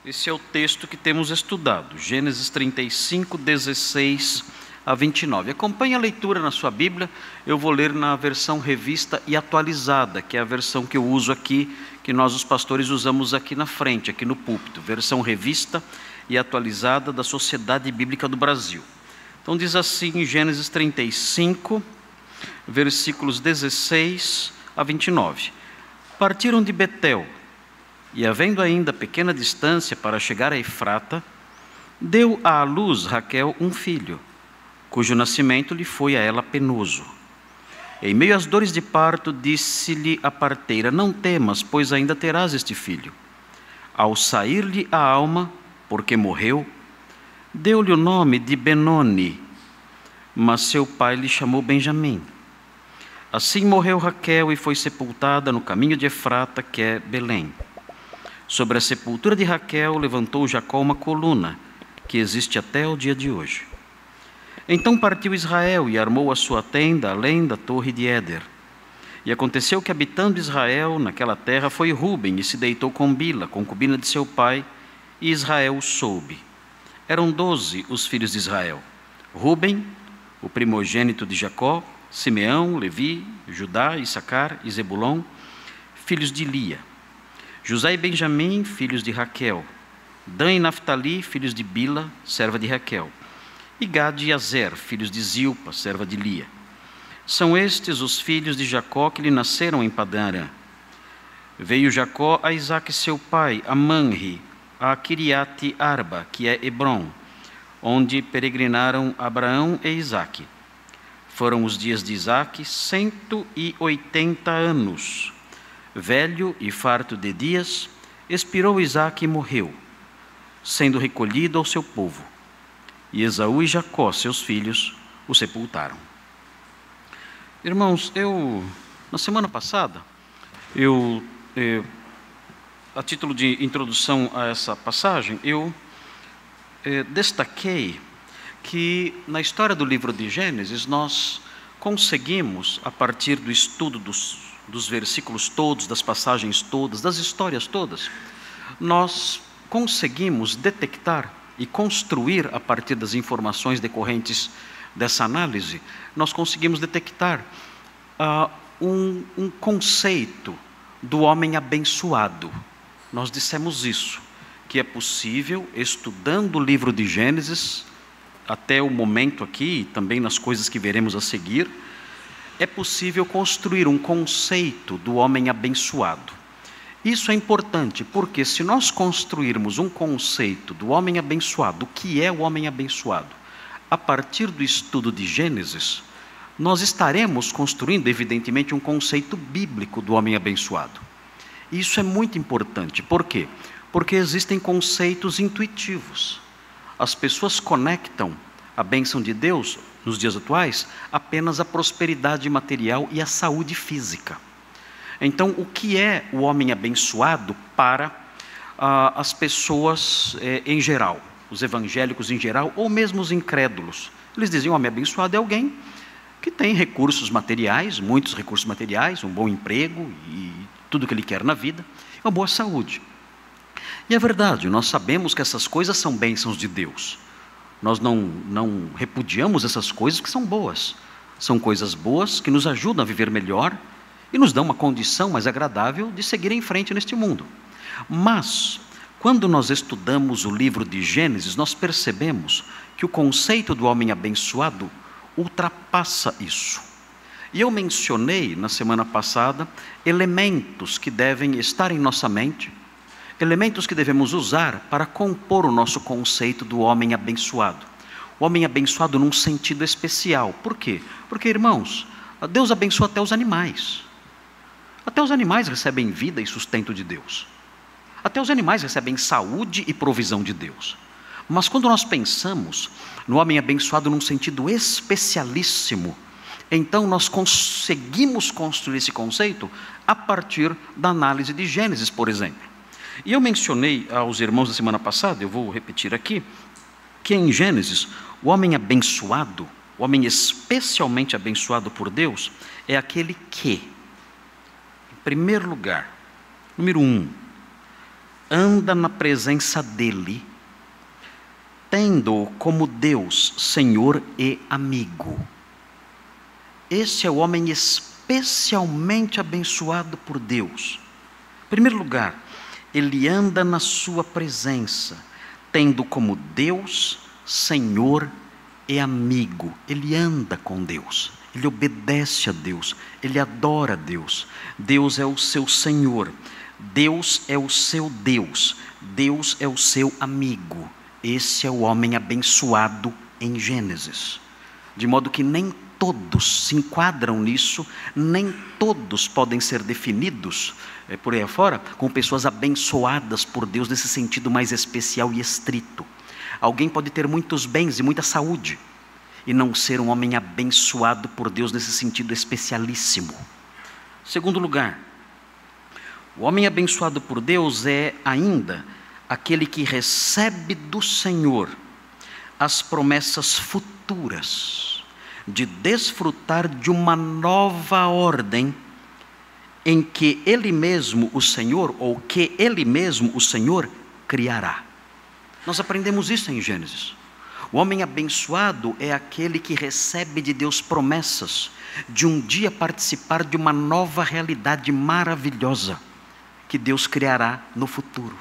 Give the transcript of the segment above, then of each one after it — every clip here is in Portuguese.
Esse é o texto que temos estudado, Gênesis 35, 16 a 29. Acompanhe a leitura na sua Bíblia, eu vou ler na versão revista e atualizada, que é a versão que eu uso aqui, que nós os pastores usamos aqui na frente, aqui no púlpito, versão revista e atualizada da Sociedade Bíblica do Brasil. Então diz assim em Gênesis 35, versículos 16 a 29. Partiram de Betel, e havendo ainda pequena distância para chegar a Efrata, deu à luz Raquel um filho, cujo nascimento lhe foi a ela penoso. Em meio às dores de parto, disse-lhe a parteira: não temas, pois ainda terás este filho. Ao sair-lhe a alma, porque morreu, deu-lhe o nome de Benoni, mas seu pai lhe chamou Benjamim. Assim morreu Raquel e foi sepultada no caminho de Efrata, que é Belém. Sobre a sepultura de Raquel levantou Jacó uma coluna, que existe até o dia de hoje. Então partiu Israel e armou a sua tenda além da torre de Éder. E aconteceu que, habitando Israel naquela terra, foi Ruben e se deitou com Bila, concubina de seu pai, e Israel o soube. Eram 12 os filhos de Israel: Ruben, o primogênito de Jacó, Simeão, Levi, Judá, Issacar e Zebulon, filhos de Lia. José e Benjamim, filhos de Raquel. Dan e Naftali, filhos de Bila, serva de Raquel. E Gade e Azer, filhos de Zilpa, serva de Lia. São estes os filhos de Jacó que lhe nasceram em Padã Arã. Veio Jacó a Isaque seu pai, a Manre, a Kiriate Arba, que é Hebrom, onde peregrinaram Abraão e Isaque. Foram os dias de Isaque 180 anos. Velho e farto de dias, expirou Isaque e morreu, sendo recolhido ao seu povo. E Esaú e Jacó, seus filhos, o sepultaram. Irmãos, na semana passada, a título de introdução a essa passagem, eu destaquei que na história do livro de Gênesis nós conseguimos, a partir do estudo dos versículos todos, das passagens todas, das histórias todas, nós conseguimos detectar e construir, a partir das informações decorrentes dessa análise, nós conseguimos detectar um conceito do homem abençoado. Nós dissemos isso, que é possível, estudando o livro de Gênesis, até o momento aqui, e também nas coisas que veremos a seguir, é possível construir um conceito do homem abençoado. Isso é importante, porque se nós construirmos um conceito do homem abençoado, o que é o homem abençoado, a partir do estudo de Gênesis, nós estaremos construindo, evidentemente, um conceito bíblico do homem abençoado. Isso é muito importante. Por quê? Porque existem conceitos intuitivos. As pessoas conectam a bênção de Deus, nos dias atuais, apenas à prosperidade material e à saúde física. Então, o que é o homem abençoado para as pessoas em geral, os evangélicos em geral, ou mesmo os incrédulos? Eles dizem: o homem abençoado é alguém que tem recursos materiais, muitos recursos materiais, um bom emprego e tudo que ele quer na vida, uma boa saúde. E é verdade, nós sabemos que essas coisas são bênçãos de Deus. Nós não repudiamos essas coisas que são boas. São coisas boas que nos ajudam a viver melhor e nos dão uma condição mais agradável de seguir em frente neste mundo. Mas, quando nós estudamos o livro de Gênesis, nós percebemos que o conceito do homem abençoado ultrapassa isso. E eu mencionei, na semana passada, elementos que devem estar em nossa mente, elementos que devemos usar para compor o nosso conceito do homem abençoado. O homem abençoado num sentido especial. Por quê? Porque, irmãos, Deus abençoa até os animais. Até os animais recebem vida e sustento de Deus. Até os animais recebem saúde e provisão de Deus. Mas quando nós pensamos no homem abençoado num sentido especialíssimo, então nós conseguimos construir esse conceito a partir da análise de Gênesis, por exemplo. E eu mencionei aos irmãos da semana passada, eu vou repetir aqui, que em Gênesis, o homem abençoado, o homem especialmente abençoado por Deus, é aquele que, em primeiro lugar, número 1, anda na presença dele, tendo-o como Deus, Senhor e amigo. Esse é o homem especialmente abençoado por Deus. Em primeiro lugar, ele anda na sua presença, tendo como Deus, Senhor e amigo. Ele anda com Deus, ele obedece a Deus, ele adora a Deus. Deus é o seu Senhor, Deus é o seu Deus, Deus é o seu amigo. Esse é o homem abençoado em Gênesis. De modo que nem todos se enquadram nisso, nem todos podem ser definidos por aí afora como pessoas abençoadas por Deus nesse sentido mais especial e estrito. Alguém pode ter muitos bens e muita saúde e não ser um homem abençoado por Deus nesse sentido especialíssimo. Segundo lugar, o homem abençoado por Deus é ainda aquele que recebe do Senhor as promessas futuras de desfrutar de uma nova ordem em que Ele mesmo, o Senhor, ou que Ele mesmo, o Senhor, criará. Nós aprendemos isso em Gênesis. O homem abençoado é aquele que recebe de Deus promessas de um dia participar de uma nova realidade maravilhosa que Deus criará no futuro.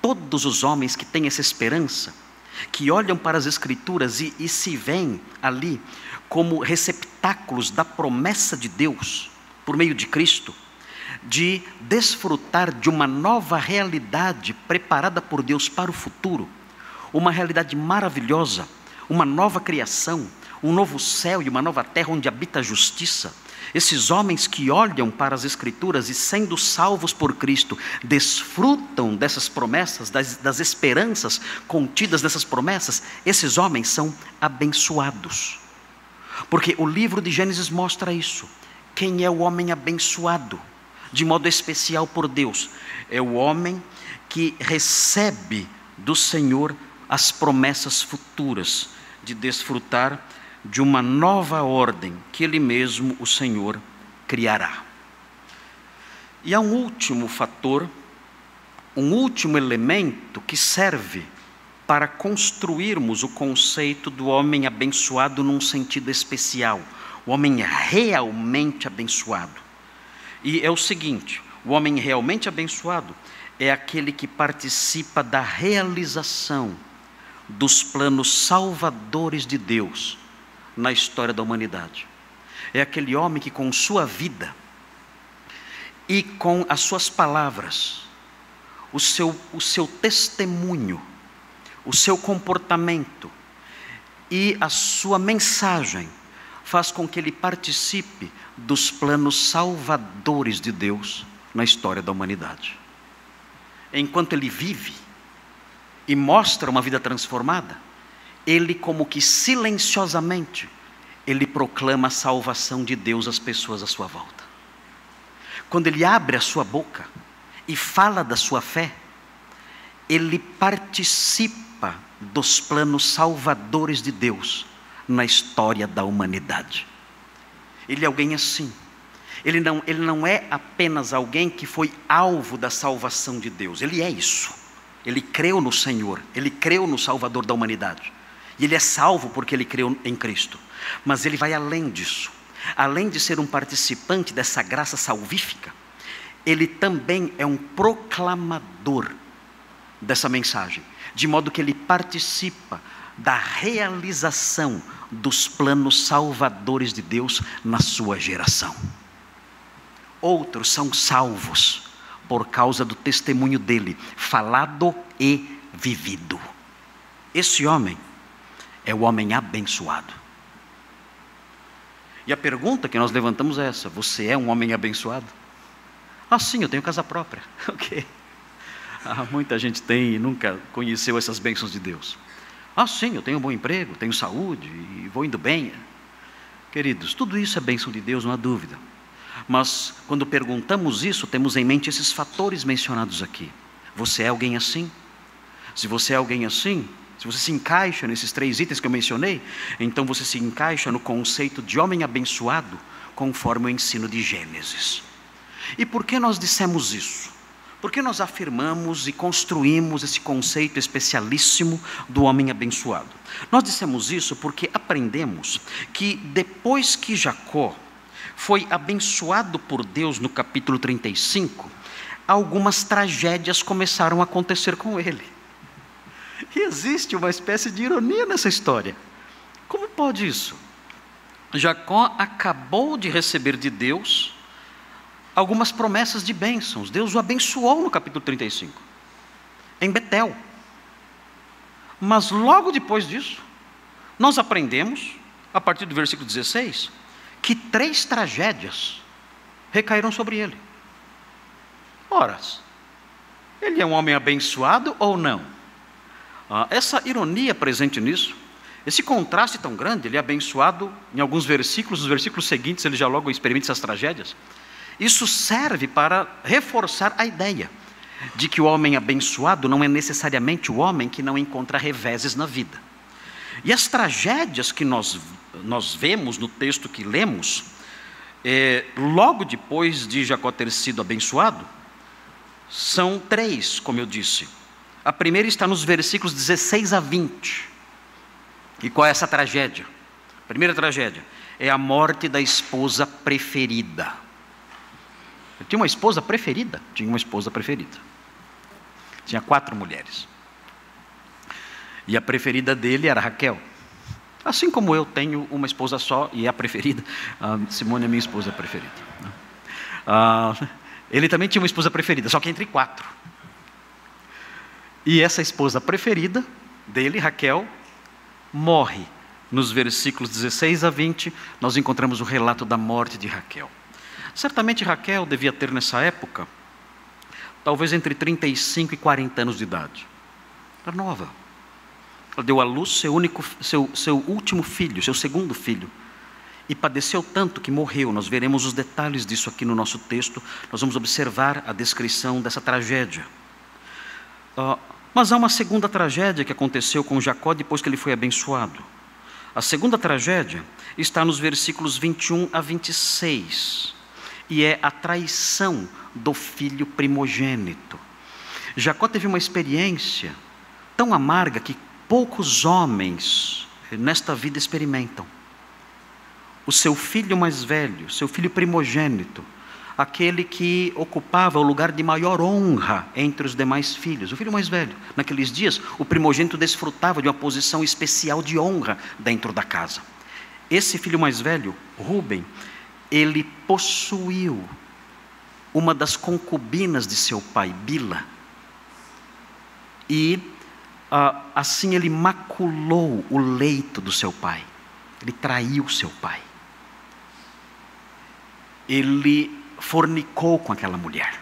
Todos os homens que têm essa esperança, que olham para as Escrituras e se veem ali como receptáculos da promessa de Deus, por meio de Cristo, de desfrutar de uma nova realidade preparada por Deus para o futuro, uma realidade maravilhosa, uma nova criação, um novo céu e uma nova terra onde habita a justiça. Esses homens que olham para as Escrituras e, sendo salvos por Cristo, desfrutam dessas promessas, das esperanças contidas nessas promessas. Esses homens são abençoados, porque o livro de Gênesis mostra isso. Quem é o homem abençoado de modo especial por Deus? É o homem que recebe do Senhor as promessas futuras de desfrutar de uma nova ordem que Ele mesmo, o Senhor, criará. E há um último fator, um último elemento que serve para construirmos o conceito do homem abençoado num sentido especial, o homem realmente abençoado. E é o seguinte: o homem realmente abençoado é aquele que participa da realização dos planos salvadores de Deus na história da humanidade. É aquele homem que, com sua vida e com as suas palavras, o seu testemunho, o seu comportamento e a sua mensagem faz com que ele participe dos planos salvadores de Deus na história da humanidade. Enquanto ele vive e mostra uma vida transformada, ele, como que silenciosamente, ele proclama a salvação de Deus às pessoas à sua volta. Quando ele abre a sua boca e fala da sua fé, ele participa dos planos salvadores de Deus na história da humanidade. Ele é alguém assim. Ele não é apenas alguém que foi alvo da salvação de Deus. Ele é isso. Ele creu no Senhor, ele creu no Salvador da humanidade. E ele é salvo porque ele creu em Cristo. Mas ele vai além disso. Além de ser um participante dessa graça salvífica, ele também é um proclamador dessa mensagem. De modo que ele participa da realização dos planos salvadores de Deus na sua geração. Outros são salvos por causa do testemunho dele, falado e vivido. Esse homem é o homem abençoado. E a pergunta que nós levantamos é essa: você é um homem abençoado? Ah, sim, eu tenho casa própria. Ok. Muita gente tem e nunca conheceu essas bênçãos de Deus. Ah, sim, eu tenho um bom emprego, tenho saúde e vou indo bem. Queridos, tudo isso é bênção de Deus, não há dúvida. Mas quando perguntamos isso, temos em mente esses fatores mencionados aqui. Você é alguém assim? Se você é alguém assim, se você se encaixa nesses 3 itens que eu mencionei, então você se encaixa no conceito de homem abençoado, conforme o ensino de Gênesis. E por que nós dissemos isso? Por que nós afirmamos e construímos esse conceito especialíssimo do homem abençoado? Nós dissemos isso porque aprendemos que depois que Jacó foi abençoado por Deus no capítulo 35, algumas tragédias começaram a acontecer com ele. E existe uma espécie de ironia nessa história. Como pode isso? Jacó acabou de receber de Deus algumas promessas de bênçãos. Deus o abençoou no capítulo 35, em Betel. Mas logo depois disso, nós aprendemos, a partir do versículo 16, que 3 tragédias recaíram sobre ele. Ora, ele é um homem abençoado ou não? Essa ironia presente nisso, esse contraste tão grande, ele é abençoado em alguns versículos, nos versículos seguintes ele já logo experimenta essas tragédias. Isso serve para reforçar a ideia de que o homem abençoado não é necessariamente o homem que não encontra reveses na vida. E as tragédias que nós vemos no texto que lemos, logo depois de Jacó ter sido abençoado, são 3, como eu disse. A primeira está nos versículos 16 a 20. E qual é essa tragédia? A primeira tragédia é a morte da esposa preferida. Ele tinha uma esposa preferida? Tinha uma esposa preferida. Tinha 4 mulheres. E a preferida dele era Raquel. Assim como eu tenho uma esposa só e é a preferida. Simone é minha esposa preferida. Ele também tinha uma esposa preferida, só que entre 4. E essa esposa preferida dele, Raquel, morre. Nos versículos 16 a 20, nós encontramos o relato da morte de Raquel. Certamente Raquel devia ter nessa época, talvez entre 35 e 40 anos de idade. Era nova. Ela deu à luz seu último filho, seu segundo filho. E padeceu tanto que morreu. Nós veremos os detalhes disso aqui no nosso texto. Nós vamos observar a descrição dessa tragédia. Mas há uma segunda tragédia que aconteceu com Jacó depois que ele foi abençoado. A segunda tragédia está nos versículos 21 a 26. E é a traição do filho primogênito. Jacó teve uma experiência tão amarga que poucos homens nesta vida experimentam. O seu filho mais velho, seu filho primogênito, aquele que ocupava o lugar de maior honra entre os demais filhos, o filho mais velho. Naqueles dias, o primogênito desfrutava de uma posição especial de honra dentro da casa. Esse filho mais velho, Rúben, ele possuiu uma das concubinas de seu pai, Bila, e assim ele maculou o leito do seu pai. Ele traiu seu pai. Ele fornicou com aquela mulher,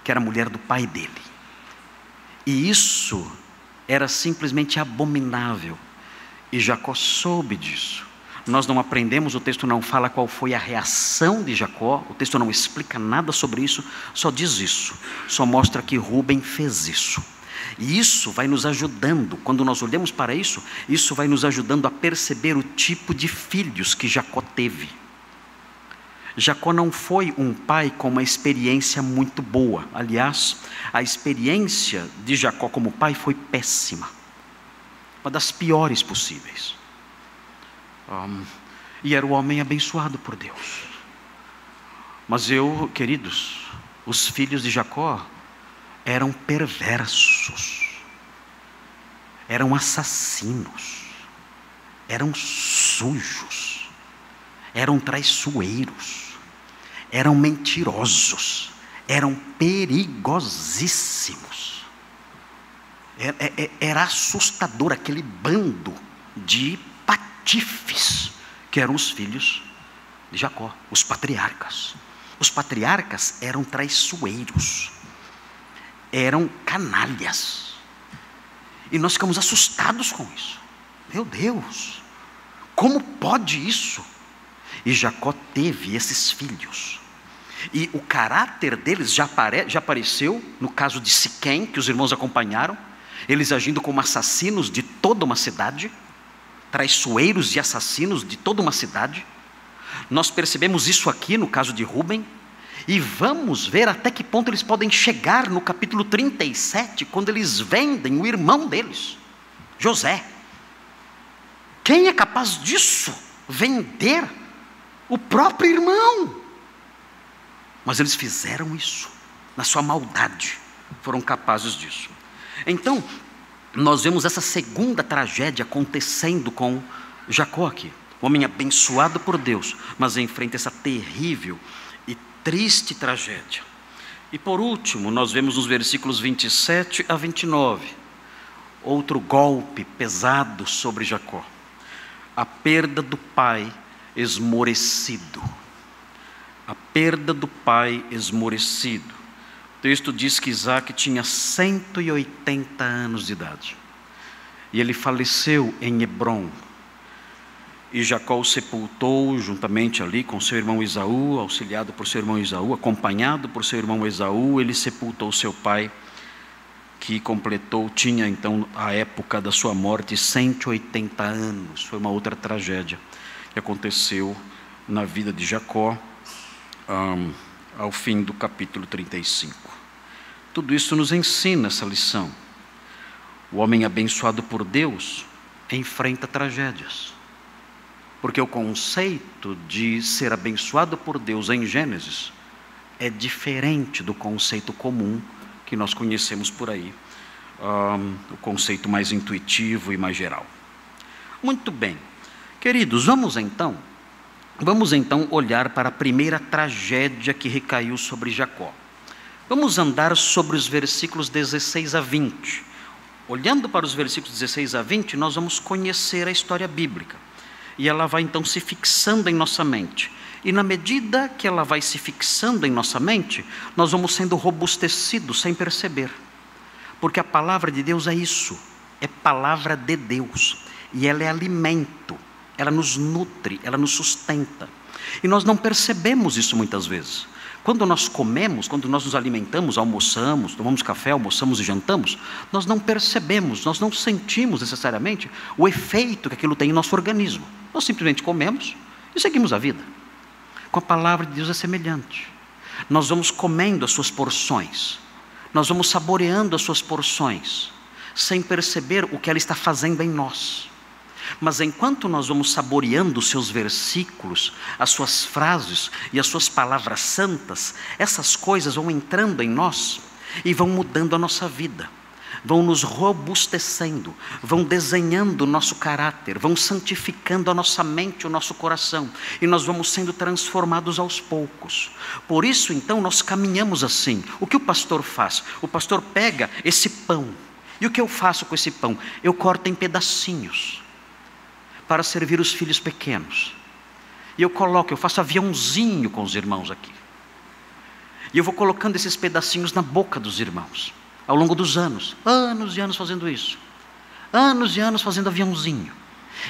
que era a mulher do pai dele. E isso era simplesmente abominável. E Jacó soube disso. Nós não aprendemos, o texto não fala qual foi a reação de Jacó, o texto não explica nada sobre isso, só diz isso, só mostra que Rúben fez isso. E isso vai nos ajudando, quando nós olhamos para isso, isso vai nos ajudando a perceber o tipo de filhos que Jacó teve. Jacó não foi um pai com uma experiência muito boa. Aliás, a experiência de Jacó como pai foi péssima, uma das piores possíveis. E era o homem abençoado por Deus. Mas queridos, os filhos de Jacó eram perversos, eram assassinos, eram sujos, eram traiçoeiros, eram mentirosos, eram perigosíssimos. Era assustador aquele bando de patifes que eram os filhos de Jacó, os patriarcas. Os patriarcas eram traiçoeiros, eram canalhas, e nós ficamos assustados com isso. Meu Deus, como pode isso? E Jacó teve esses filhos, e o caráter deles já apareceu no caso de Siquém, que os irmãos acompanharam, eles agindo como assassinos de toda uma cidade, traiçoeiros e assassinos de toda uma cidade. Nós percebemos isso aqui no caso de Rúben, E vamos ver até que ponto eles podem chegar no capítulo 37, quando eles vendem o irmão deles, José. Quem é capaz disso? Vender o próprio irmão. Mas eles fizeram isso, na sua maldade, foram capazes disso. Então, nós vemos essa segunda tragédia acontecendo com Jacó aqui. Um homem abençoado por Deus, mas enfrenta essa terrível e triste tragédia. E por último, nós vemos nos versículos 27 a 29, outro golpe pesado sobre Jacó. A perda do pai esmorecido. A perda do pai esmorecido. O texto diz que Isaac tinha 180 anos de idade. E ele faleceu em Hebrom. E Jacó o sepultou juntamente ali com seu irmão Esaú, auxiliado por seu irmão Esaú, acompanhado por seu irmão Esaú, ele sepultou seu pai, que tinha então a época da sua morte 180 anos. Foi uma outra tragédia que aconteceu na vida de Jacó, ao fim do capítulo 35. Tudo isso nos ensina essa lição. O homem abençoado por Deus enfrenta tragédias. Porque o conceito de ser abençoado por Deus em Gênesis é diferente do conceito comum que nós conhecemos por aí, o conceito mais intuitivo e mais geral. Muito bem, queridos, vamos então olhar para a primeira tragédia que recaiu sobre Jacó. Vamos andar sobre os versículos 16 a 20. Olhando para os versículos 16 a 20, nós vamos conhecer a história bíblica. E ela vai então se fixando em nossa mente. E na medida que ela vai se fixando em nossa mente, nós vamos sendo robustecidos sem perceber. Porque a palavra de Deus é isso, é palavra de Deus. E ela é alimento, ela nos nutre, ela nos sustenta. E nós não percebemos isso muitas vezes. Quando nós comemos, quando nós nos alimentamos, almoçamos, tomamos café, almoçamos e jantamos, nós não percebemos, nós não sentimos necessariamente o efeito que aquilo tem em nosso organismo. Nós simplesmente comemos e seguimos a vida. Com a palavra de Deus é semelhante. Nós vamos comendo as suas porções, nós vamos saboreando as suas porções, sem perceber o que ela está fazendo em nós. Mas enquanto nós vamos saboreando os seus versículos, as suas frases e as suas palavras santas, essas coisas vão entrando em nós e vão mudando a nossa vida, vão nos robustecendo, vão desenhando o nosso caráter, vão santificando a nossa mente, o nosso coração, e nós vamos sendo transformados aos poucos. Por isso então nós caminhamos assim. O que o pastor faz? O pastor pega esse pão, e o que eu faço com esse pão? Eu corto em pedacinhos para servir os filhos pequenos. E eu faço aviãozinho com os irmãos aqui. E eu vou colocando esses pedacinhos na boca dos irmãos, ao longo dos anos e anos fazendo isso. Anos e anos fazendo aviãozinho.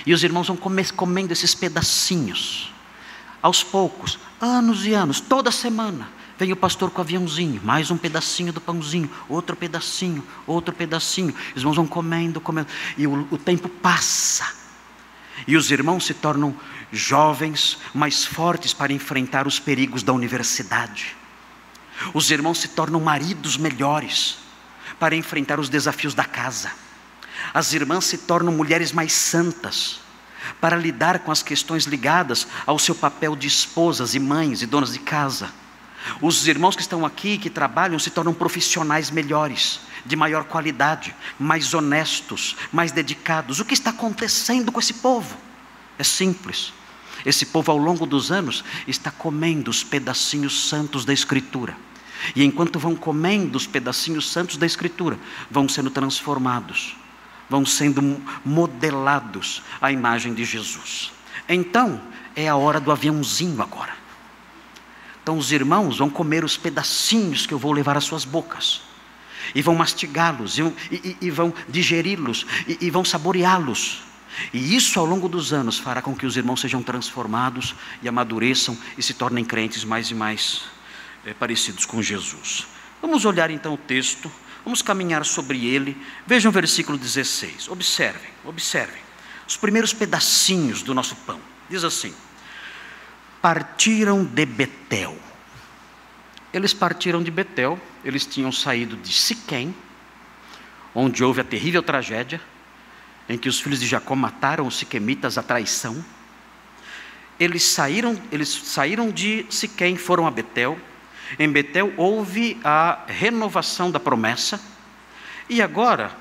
E os irmãos vão comendo esses pedacinhos. Aos poucos, anos e anos, toda semana, vem o pastor com o aviãozinho, mais um pedacinho do pãozinho, outro pedacinho. Os irmãos vão comendo. E o tempo passa. E os irmãos se tornam jovens mais fortes para enfrentar os perigos da universidade. Os irmãos se tornam maridos melhores para enfrentar os desafios da casa. As irmãs se tornam mulheres mais santas para lidar com as questões ligadas ao seu papel de esposas e mães e donas de casa. Os irmãos que estão aqui, que trabalham, se tornam profissionais melhores, de maior qualidade, mais honestos, mais dedicados. O que está acontecendo com esse povo? É simples. Esse povo, ao longo dos anos, está comendo os pedacinhos santos da Escritura. E enquanto vão comendo os pedacinhos santos da Escritura, vão sendo transformados, vão sendo modelados à imagem de Jesus. Então, é a hora do aviãozinho agora. Então os irmãos vão comer os pedacinhos que eu vou levar às suas bocas. E vão mastigá-los, e vão digeri-los, e vão saboreá-los. E isso ao longo dos anos fará com que os irmãos sejam transformados e amadureçam e se tornem crentes mais e mais parecidos com Jesus. Vamos olhar então o texto, vamos caminhar sobre ele. Vejam o versículo 16, observem. Os primeiros pedacinhos do nosso pão. Diz assim: partiram de Betel. Eles partiram de Betel, eles tinham saído de Siquém, onde houve a terrível tragédia, em que os filhos de Jacó mataram os siquemitas à traição. Eles saíram de Siquém, foram a Betel. Em Betel houve a renovação da promessa, e agora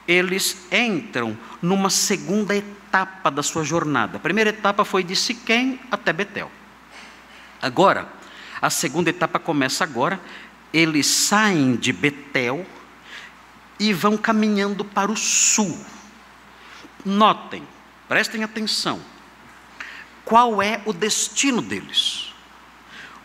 eles entram numa segunda etapa da sua jornada. A primeira etapa foi de Siquém até Betel. Agora, a segunda etapa começa agora. Eles saem de Betel e vão caminhando para o sul. Notem, prestem atenção, qual é o destino deles?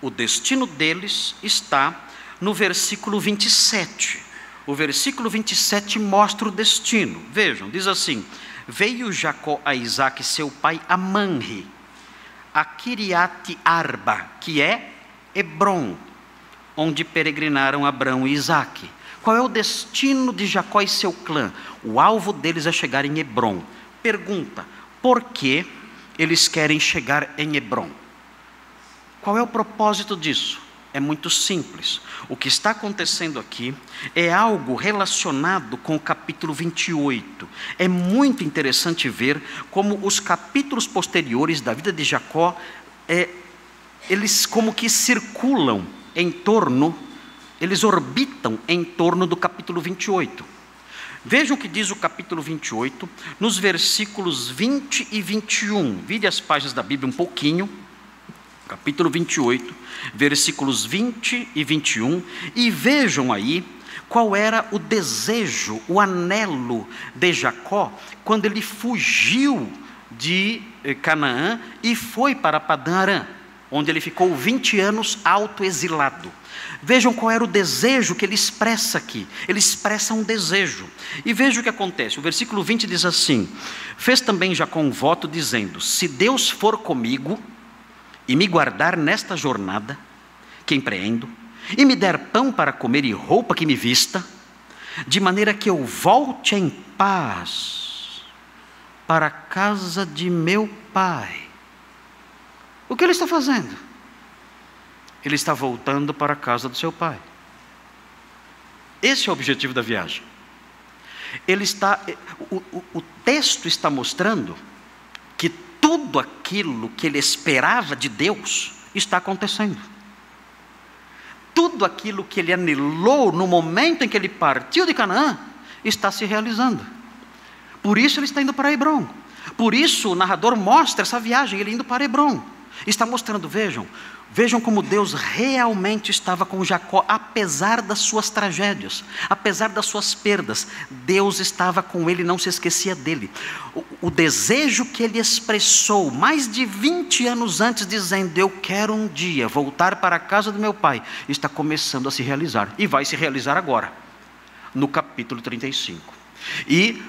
O destino deles está no versículo 27. O versículo 27 mostra o destino. Vejam, diz assim: veio Jacó a Isaque, seu pai, a Manre, a Kiriate Arba, que é Hebrom, onde peregrinaram Abrão e Isaque. Qual é o destino de Jacó e seu clã? O alvo deles é chegar em Hebrom. Pergunta: por que eles querem chegar em Hebrom? Qual é o propósito disso? É muito simples. O que está acontecendo aqui é algo relacionado com o capítulo 28. É muito interessante ver como os capítulos posteriores da vida de Jacó, eles como que circulam em torno, eles orbitam em torno do capítulo 28. Vejam o que diz o capítulo 28, nos versículos 20 e 21. Vire as páginas da Bíblia um pouquinho. Capítulo 28, versículos 20 e 21, e vejam aí qual era o desejo, o anelo de Jacó, quando ele fugiu de Canaã e foi para Padã Arã, onde ele ficou 20 anos autoexilado. Vejam qual era o desejo que ele expressa aqui. Ele expressa um desejo. E veja o que acontece. O versículo 20 diz assim: fez também Jacó um voto dizendo: se Deus for comigo e me guardar nesta jornada que empreendo, e me der pão para comer e roupa que me vista, de maneira que eu volte em paz para a casa de meu pai. O que ele está fazendo? Ele está voltando para a casa do seu pai. Esse é o objetivo da viagem. O texto está mostrando que tudo aquilo que ele esperava de Deus está acontecendo. Tudo aquilo que ele anelou no momento em que ele partiu de Canaã está se realizando. Por isso ele está indo para Hebrom. Por isso o narrador mostra essa viagem, ele indo para Hebrom. Está mostrando, vejam como Deus realmente estava com Jacó, apesar das suas tragédias, apesar das suas perdas. Deus estava com ele, não se esquecia dele. O desejo que ele expressou mais de 20 anos antes, dizendo: eu quero um dia voltar para a casa do meu pai, está começando a se realizar, e vai se realizar agora, no capítulo 35. E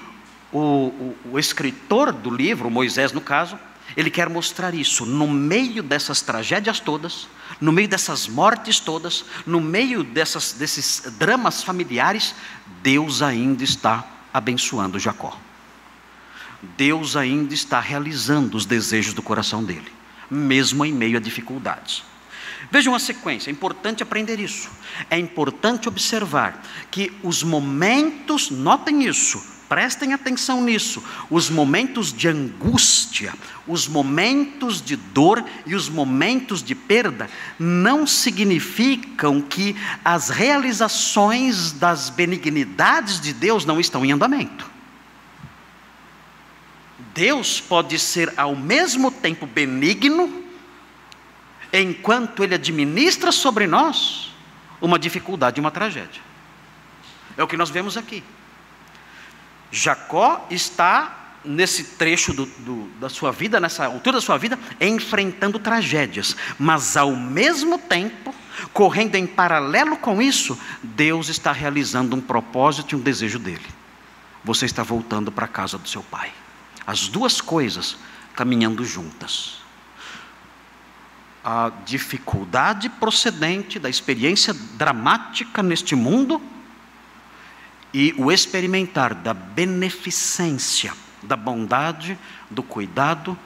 o escritor do livro, Moisés no caso, ele quer mostrar isso, no meio dessas tragédias todas, no meio dessas mortes todas, no meio desses dramas familiares, Deus ainda está abençoando Jacó. Deus ainda está realizando os desejos do coração dele, mesmo em meio a dificuldades. Vejam a sequência, é importante aprender isso. É importante observar que os momentos, notem isso, prestem atenção nisso, os momentos de angústia, os momentos de dor e os momentos de perda não significam que as realizações das benignidades de Deus não estão em andamento. Deus pode ser ao mesmo tempo benigno, enquanto Ele administra sobre nós uma dificuldade e uma tragédia. É o que nós vemos aqui. Jacó está nesse trecho da sua vida, nessa altura da sua vida, enfrentando tragédias, mas ao mesmo tempo, correndo em paralelo com isso, Deus está realizando um propósito e um desejo dele. Você está voltando para a casa do seu pai. As duas coisas caminhando juntas. A dificuldade procedente da experiência dramática neste mundo e o experimentar da beneficência, da bondade, do cuidado,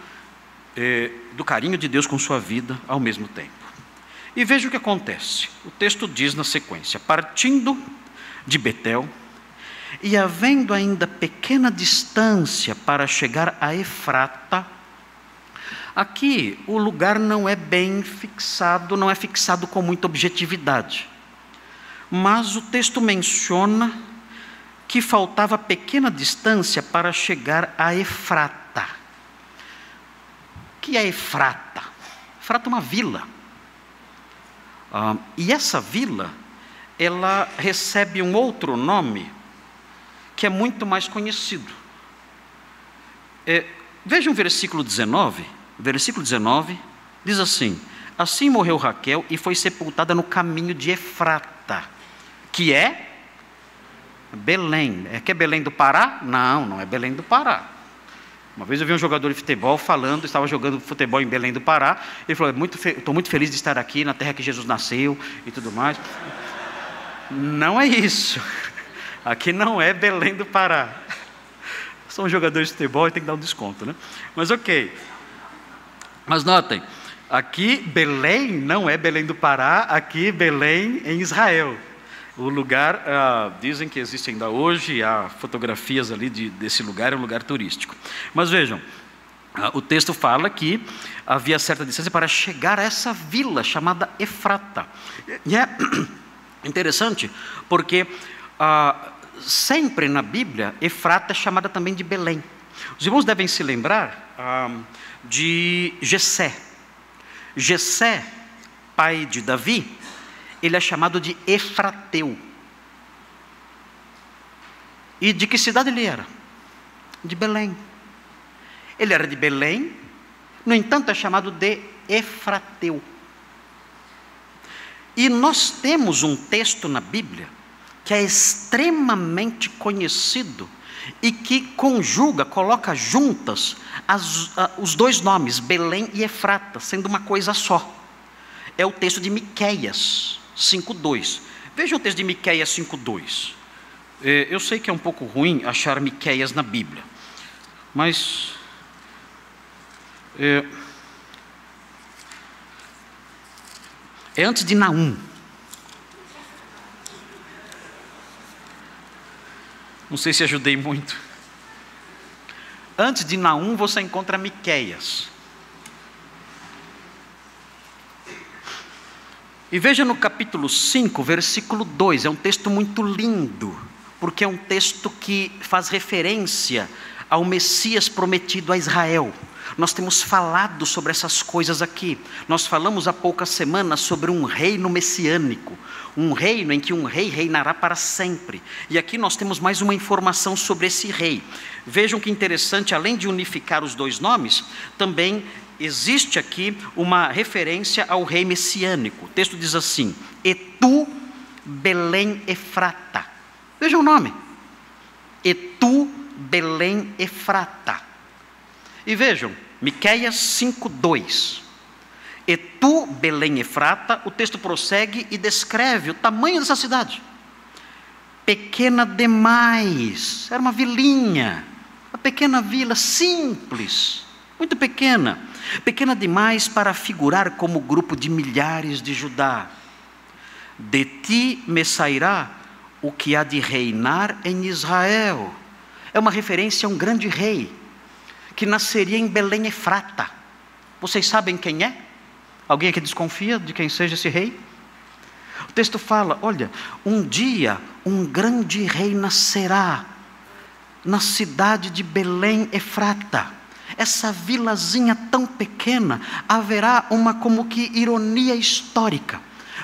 do carinho de Deus com sua vida ao mesmo tempo. E veja o que acontece. O texto diz na sequência: partindo de Betel, e havendo ainda pequena distância para chegar a Efrata. Aqui o lugar não é bem fixado, não é fixado com muita objetividade. Mas o texto menciona que faltava pequena distância para chegar a Efrata. O que é Efrata? Efrata é uma vila. E essa vila, ela recebe um outro nome que é muito mais conhecido. Veja o versículo 19. Versículo 19 diz assim: assim morreu Raquel e foi sepultada no caminho de Efrata, que é Belém. Que é Belém do Pará? Não, não é Belém do Pará. Uma vez eu vi um jogador de futebol falando, estava jogando futebol em Belém do Pará, ele falou: estou muito feliz de estar aqui na terra que Jesus nasceu e tudo mais. Não é isso. Aqui não é Belém do Pará. São jogadores de futebol e tem que dar um desconto, né? Mas ok. Mas notem, aqui Belém não é Belém do Pará, aqui Belém em Israel. O lugar, dizem que existe ainda hoje, há fotografias ali desse lugar, é um lugar turístico. Mas vejam, o texto fala que havia certa distância para chegar a essa vila chamada Efrata. E é interessante porque sempre na Bíblia, Efrata é chamada também de Belém. Os irmãos devem se lembrar de Jessé. Jessé, pai de Davi, ele é chamado de Efrateu. E de que cidade ele era? De Belém. Ele era de Belém, no entanto é chamado de Efrateu. E nós temos um texto na Bíblia que é extremamente conhecido e que conjuga, coloca juntas os dois nomes, Belém e Efrata, sendo uma coisa só. É o texto de Miqueias 5:2. Veja o texto de Miqueias 5:2. Eu sei que é um pouco ruim achar Miqueias na Bíblia, mas é antes de Naum. Não sei se ajudei muito. Antes de Naum você encontra Miqueias. E veja no capítulo 5, versículo 2, é um texto muito lindo, porque é um texto que faz referência ao Messias prometido a Israel. Nós temos falado sobre essas coisas aqui. Nós falamos há poucas semanas sobre um reino messiânico, um reino em que um rei reinará para sempre. E aqui nós temos mais uma informação sobre esse rei. Vejam que interessante, além de unificar os dois nomes, também existe aqui uma referência ao rei messiânico. O texto diz assim: e tu, Belém Efrata. Veja o nome. E tu, Belém Efrata. E vejam, Miqueias 5:2. E tu, Belém Efrata, o texto prossegue e descreve o tamanho dessa cidade. Pequena demais, era uma vilinha, uma pequena vila simples, muito pequena. Pequena demais para figurar como grupo de milhares de Judá. De ti me sairá o que há de reinar em Israel. É uma referência a um grande rei, que nasceria em Belém Efrata. Vocês sabem quem é? Alguém aqui desconfia de quem seja esse rei? O texto fala: olha, um dia um grande rei nascerá na cidade de Belém Efrata. Essa vilazinha tão pequena, haverá uma como que ironia histórica,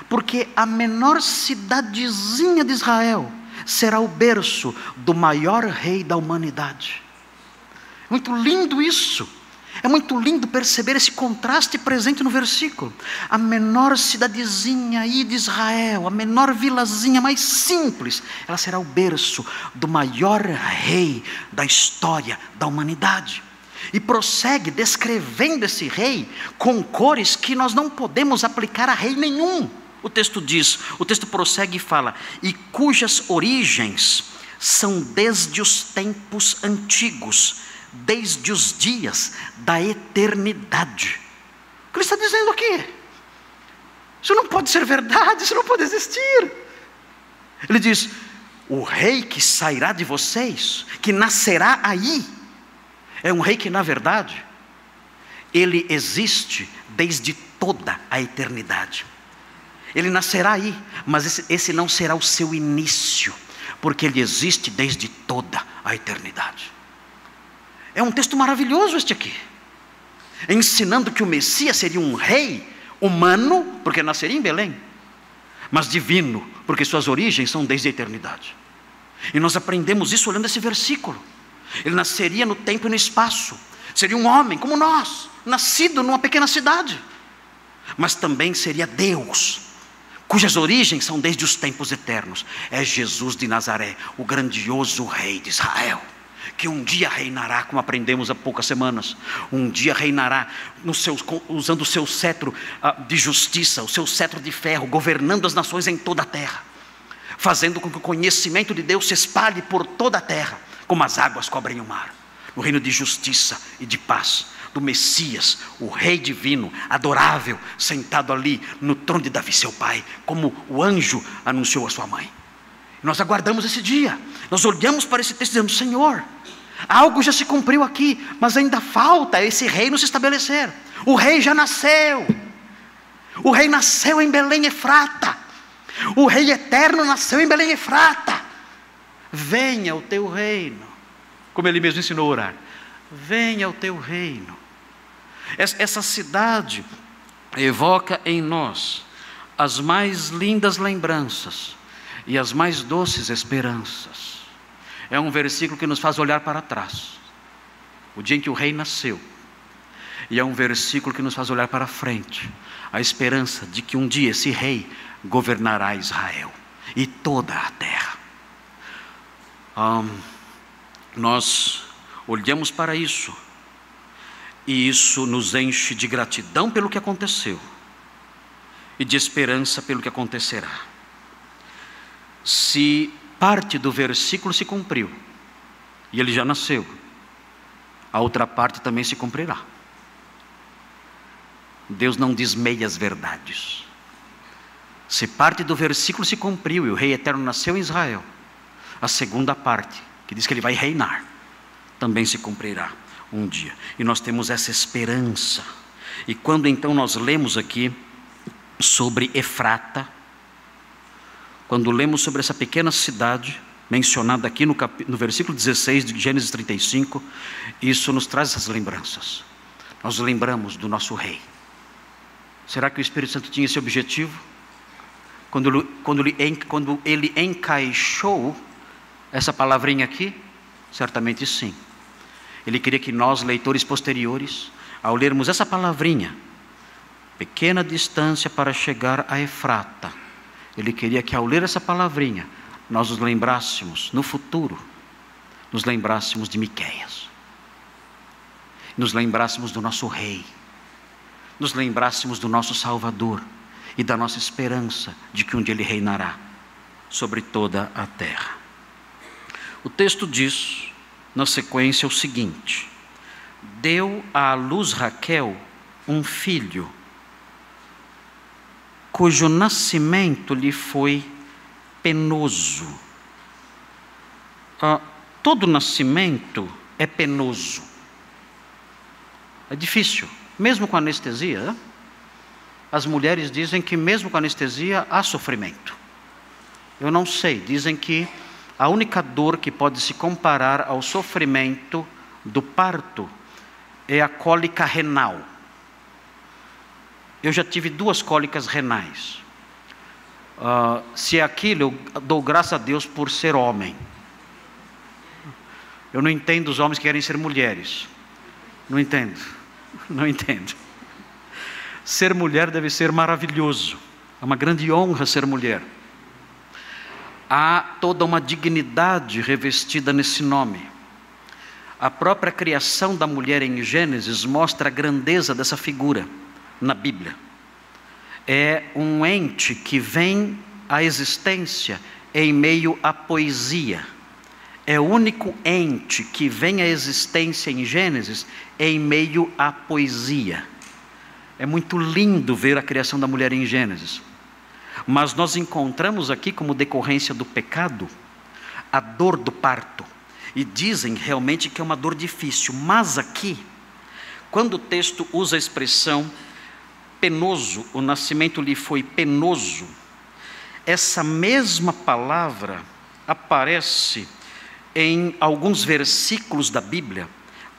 porque a menor cidadezinha de Israel será o berço do maior rei da humanidade. Muito lindo isso. É muito lindo perceber esse contraste presente no versículo. A menor cidadezinha aí de Israel, a menor vilazinha mais simples, ela será o berço do maior rei da história da humanidade. E prossegue descrevendo esse rei com cores que nós não podemos aplicar a rei nenhum. O texto diz, o texto prossegue e fala: e cujas origens são desde os tempos antigos, desde os dias da eternidade. O que ele está dizendo aqui? Isso não pode ser verdade, isso não pode existir. Ele diz: o rei que sairá de vocês, que nascerá aí, é um rei que na verdade, ele existe desde toda a eternidade. Ele nascerá aí, mas esse não será o seu início, porque ele existe desde toda a eternidade. É um texto maravilhoso este aqui, ensinando que o Messias seria um rei humano, porque nasceria em Belém, mas divino, porque suas origens são desde a eternidade. E nós aprendemos isso olhando esse versículo. Ele nasceria no tempo e no espaço, seria um homem como nós, nascido numa pequena cidade, mas também seria Deus, cujas origens são desde os tempos eternos. É Jesus de Nazaré, o grandioso rei de Israel, que um dia reinará, como aprendemos há poucas semanas. Um dia reinará usando o seu cetro de justiça, o seu cetro de ferro, governando as nações em toda a terra, fazendo com que o conhecimento de Deus se espalhe por toda a terra, como as águas cobrem o mar. No reino de justiça e de paz do Messias, o Rei divino, adorável, sentado ali no trono de Davi seu pai, como o anjo anunciou a sua mãe. Nós aguardamos esse dia, nós olhamos para esse texto dizendo: Senhor, algo já se cumpriu aqui, mas ainda falta esse reino se estabelecer. O rei já nasceu, o rei nasceu em Belém Efrata, o rei eterno nasceu em Belém Efrata. Venha o teu reino, como ele mesmo ensinou a orar: venha o teu reino. Essa cidade evoca em nós as mais lindas lembranças e as mais doces esperanças. É um versículo que nos faz olhar para trás, o dia em que o rei nasceu. E é um versículo que nos faz olhar para frente, a esperança de que um dia esse rei governará Israel e toda a terra. Nós olhamos para isso, e isso nos enche de gratidão pelo que aconteceu e de esperança pelo que acontecerá. Se parte do versículo se cumpriu e ele já nasceu, a outra parte também se cumprirá. Deus não diz meias verdades. Se parte do versículo se cumpriu e o rei eterno nasceu em Israel, a segunda parte, que diz que ele vai reinar, também se cumprirá um dia. E nós temos essa esperança. E quando então nós lemos aqui sobre Efrata, quando lemos sobre essa pequena cidade mencionada aqui no versículo 16 de Gênesis 35, isso nos traz essas lembranças. Nós lembramos do nosso rei. Será que o Espírito Santo tinha esse objetivo? Quando ele encaixou essa palavrinha aqui? Certamente sim. Ele queria que nós, leitores posteriores, ao lermos essa palavrinha, pequena distância para chegar a Efrata, ele queria que ao ler essa palavrinha, nós nos lembrássemos, no futuro, nos lembrássemos de Miqueias, nos lembrássemos do nosso rei, nos lembrássemos do nosso Salvador e da nossa esperança de que um dia ele reinará sobre toda a terra. O texto diz, na sequência, o seguinte: deu à luz Raquel um filho, cujo nascimento lhe foi penoso. Todo nascimento é penoso, é difícil, mesmo com anestesia, né? As mulheres dizem que mesmo com anestesia há sofrimento. Eu não sei, dizem que a única dor que pode se comparar ao sofrimento do parto é a cólica renal. Eu já tive 2 cólicas renais. Se é aquilo, eu dou graças a Deus por ser homem. Eu não entendo os homens que querem ser mulheres. Não entendo. Não entendo. Ser mulher deve ser maravilhoso. É uma grande honra ser mulher. Há toda uma dignidade revestida nesse nome. A própria criação da mulher em Gênesis mostra a grandeza dessa figura na Bíblia. É um ente que vem à existência em meio à poesia. É o único ente que vem à existência em Gênesis em meio à poesia. É muito lindo ver a criação da mulher em Gênesis. Mas nós encontramos aqui, como decorrência do pecado, a dor do parto. E dizem realmente que é uma dor difícil. Mas aqui, quando o texto usa a expressão penoso, o nascimento lhe foi penoso, essa mesma palavra aparece em alguns versículos da Bíblia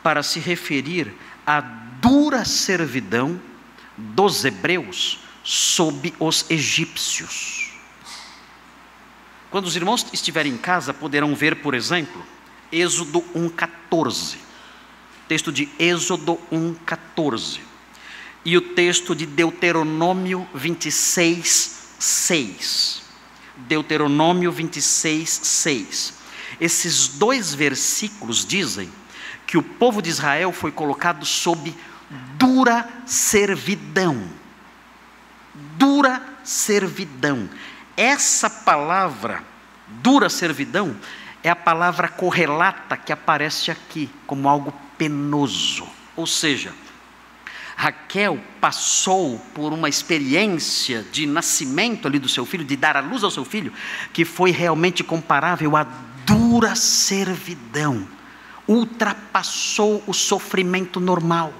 para se referir à dura servidão dos hebreus sob os egípcios. Quando os irmãos estiverem em casa, poderão ver, por exemplo, Êxodo 1,14. Texto de Êxodo 1,14. E o texto de Deuteronômio 26,6. Deuteronômio 26,6. Esses dois versículos dizem que o povo de Israel foi colocado sob dura servidão. Dura servidão. Essa palavra, dura servidão, é a palavra correlata que aparece aqui como algo penoso. Ou seja, Raquel passou por uma experiência de nascimento ali do seu filho, de dar à luz ao seu filho, que foi realmente comparável à dura servidão. Ultrapassou o sofrimento normal.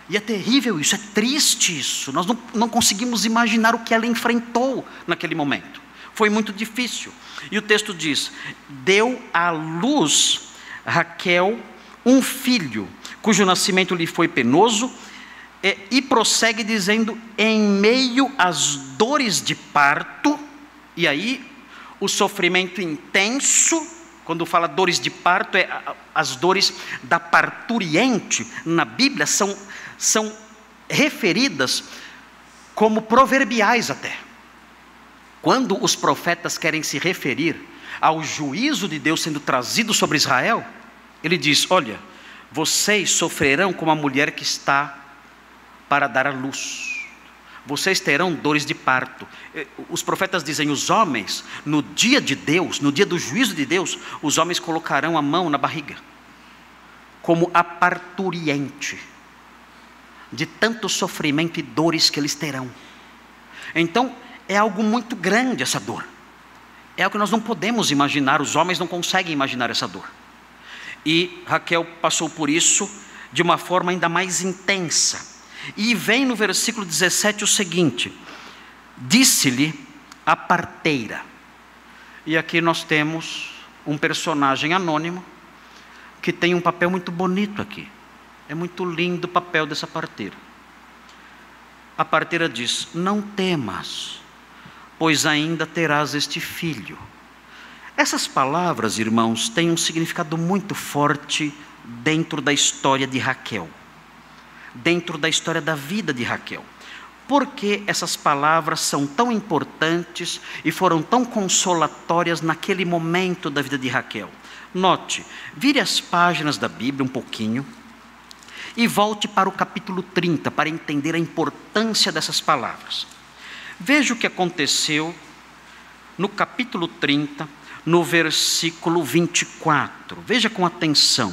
E é terrível isso, é triste isso. Nós não conseguimos imaginar o que ela enfrentou naquele momento. Foi muito difícil. E o texto diz: deu à luz Raquel um filho, cujo nascimento lhe foi penoso, e prossegue dizendo, em meio às dores de parto. E aí o sofrimento intenso, quando fala dores de parto, as dores da parturiente na Bíblia são referidas como proverbiais até. Quando os profetas querem se referir ao juízo de Deus sendo trazido sobre Israel, ele diz: olha, vocês sofrerão como a mulher que está para dar à luz. Vocês terão dores de parto. Os profetas dizem, os homens, no dia de Deus, no dia do juízo de Deus, os homens colocarão a mão na barriga, como a parturiente, de tanto sofrimento e dores que eles terão. Então, é algo muito grande essa dor. É algo que nós não podemos imaginar, os homens não conseguem imaginar essa dor. E Raquel passou por isso de uma forma ainda mais intensa. E vem no versículo 17 o seguinte: disse-lhe a parteira. E aqui nós temos um personagem anônimo que tem um papel muito bonito aqui. É muito lindo o papel dessa parteira. A parteira diz: não temas, pois ainda terás este filho. Essas palavras, irmãos, têm um significado muito forte dentro da história de Raquel, dentro da história da vida de Raquel. Por que essas palavras são tão importantes e foram tão consolatórias naquele momento da vida de Raquel? Note, vire as páginas da Bíblia um pouquinho e volte para o capítulo 30 para entender a importância dessas palavras. Veja o que aconteceu no capítulo 30, no versículo 24. Veja com atenção.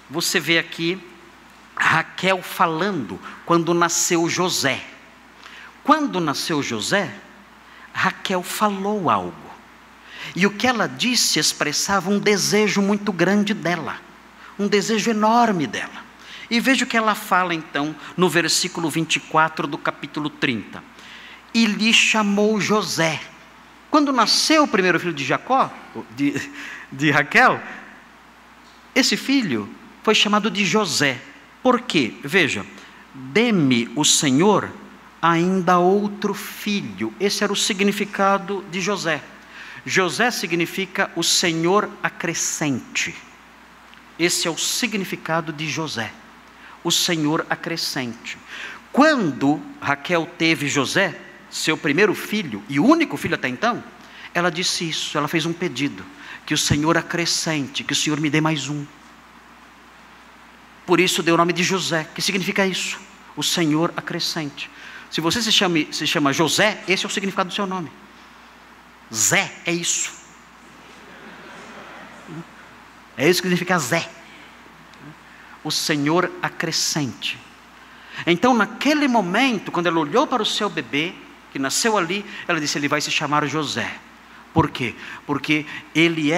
Você vê aqui Raquel falando quando nasceu José. Quando nasceu José, Raquel falou algo. E o que ela disse expressava um desejo muito grande dela, um desejo enorme dela. E veja o que ela fala então no versículo 24 do capítulo 30. E lhe chamou José. Quando nasceu o primeiro filho de Jacó, de Raquel, esse filho foi chamado de José. Por quê? Veja, dê-me o Senhor ainda outro filho. Esse era o significado de José. José significa o Senhor acrescente. Esse é o significado de José, o Senhor acrescente. Quando Raquel teve José, seu primeiro filho e único filho até então, ela disse isso, ela fez um pedido, que o Senhor acrescente, que o Senhor me dê mais um. Por isso deu o nome de José, que significa isso, o Senhor acrescente. Se você se chama José, esse é o significado do seu nome. Zé é isso. É isso que significa Zé. O Senhor acrescente. Então, naquele momento, quando ela olhou para o seu bebê, que nasceu ali, ela disse: ele vai se chamar José. Por quê? Porque ele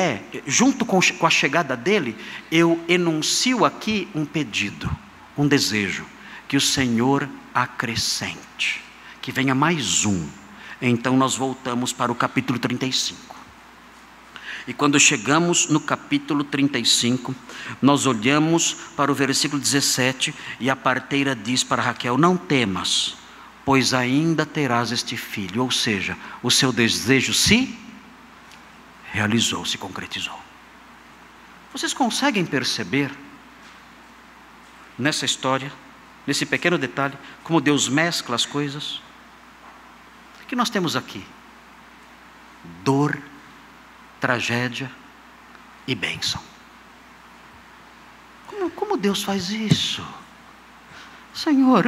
junto com a chegada dele, eu enuncio aqui um pedido, um desejo, que o Senhor acrescente, que venha mais um. Então nós voltamos para o capítulo 35. E quando chegamos no capítulo 35, nós olhamos para o versículo 17, e a parteira diz para Raquel: não temas, pois ainda terás este filho. Ou seja, o seu desejo se realizou, se concretizou. Vocês conseguem perceber nessa história, nesse pequeno detalhe, como Deus mescla as coisas? O que nós temos aqui? Dor, tragédia e bênção. Como Deus faz isso? Senhor,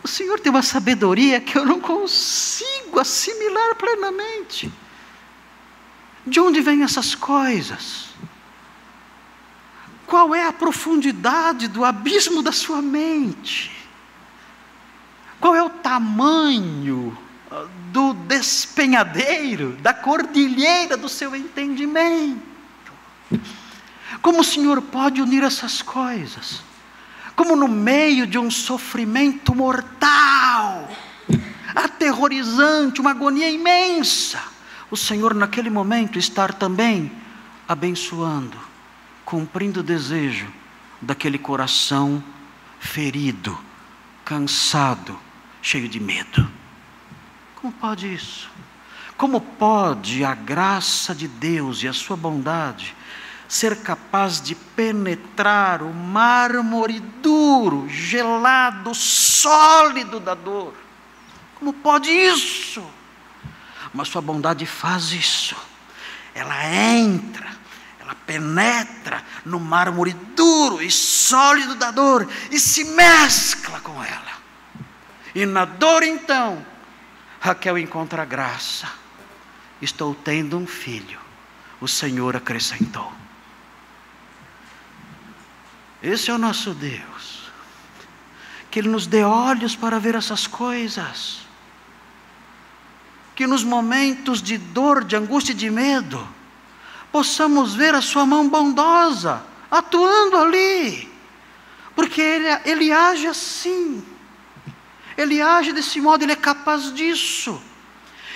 o Senhor tem uma sabedoria que eu não consigo assimilar plenamente. De onde vêm essas coisas? Qual é a profundidade do abismo da sua mente? Qual é o tamanho do despenhadeiro, da cordilheira do seu entendimento? Como o Senhor pode unir essas coisas? Como no meio de um sofrimento mortal, aterrorizante, uma agonia imensa, o Senhor naquele momento estar também abençoando, cumprindo o desejo daquele coração ferido, cansado, cheio de medo. Como pode isso? Como pode a graça de Deus e a sua bondade ser capaz de penetrar o mármore duro, gelado, sólido da dor? Como pode isso? Mas sua bondade faz isso. Ela entra, ela penetra no mármore duro e sólido da dor e se mescla com ela. E na dor então, Raquel encontra a graça. Estou tendo um filho, o Senhor acrescentou. Esse é o nosso Deus. Que Ele nos dê olhos para ver essas coisas. Que nos momentos de dor, de angústia e de medo, possamos ver a sua mão bondosa, atuando ali. Porque Ele age assim. Ele age desse modo, Ele é capaz disso.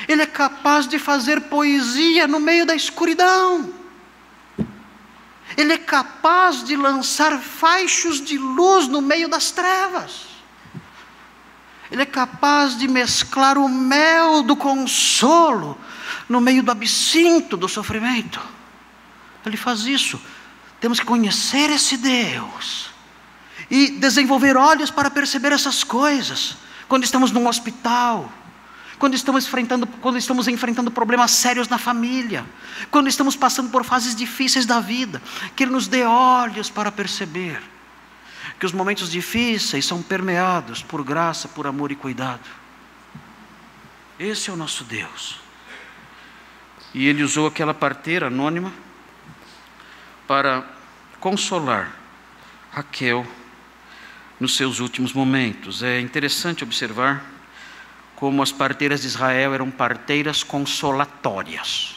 Ele é capaz de fazer poesia no meio da escuridão. Ele é capaz de lançar faixos de luz no meio das trevas. Ele é capaz de mesclar o mel do consolo no meio do absinto do sofrimento. Ele faz isso. Temos que conhecer esse Deus e desenvolver olhos para perceber essas coisas. Quando estamos num hospital, quando estamos enfrentando problemas sérios na família, quando estamos passando por fases difíceis da vida, que Ele nos dê olhos para perceber que os momentos difíceis são permeados por graça, por amor e cuidado. Esse é o nosso Deus. E Ele usou aquela parteira anônima para consolar Raquel nos seus últimos momentos. É interessante observar como as parteiras de Israel eram parteiras consolatórias.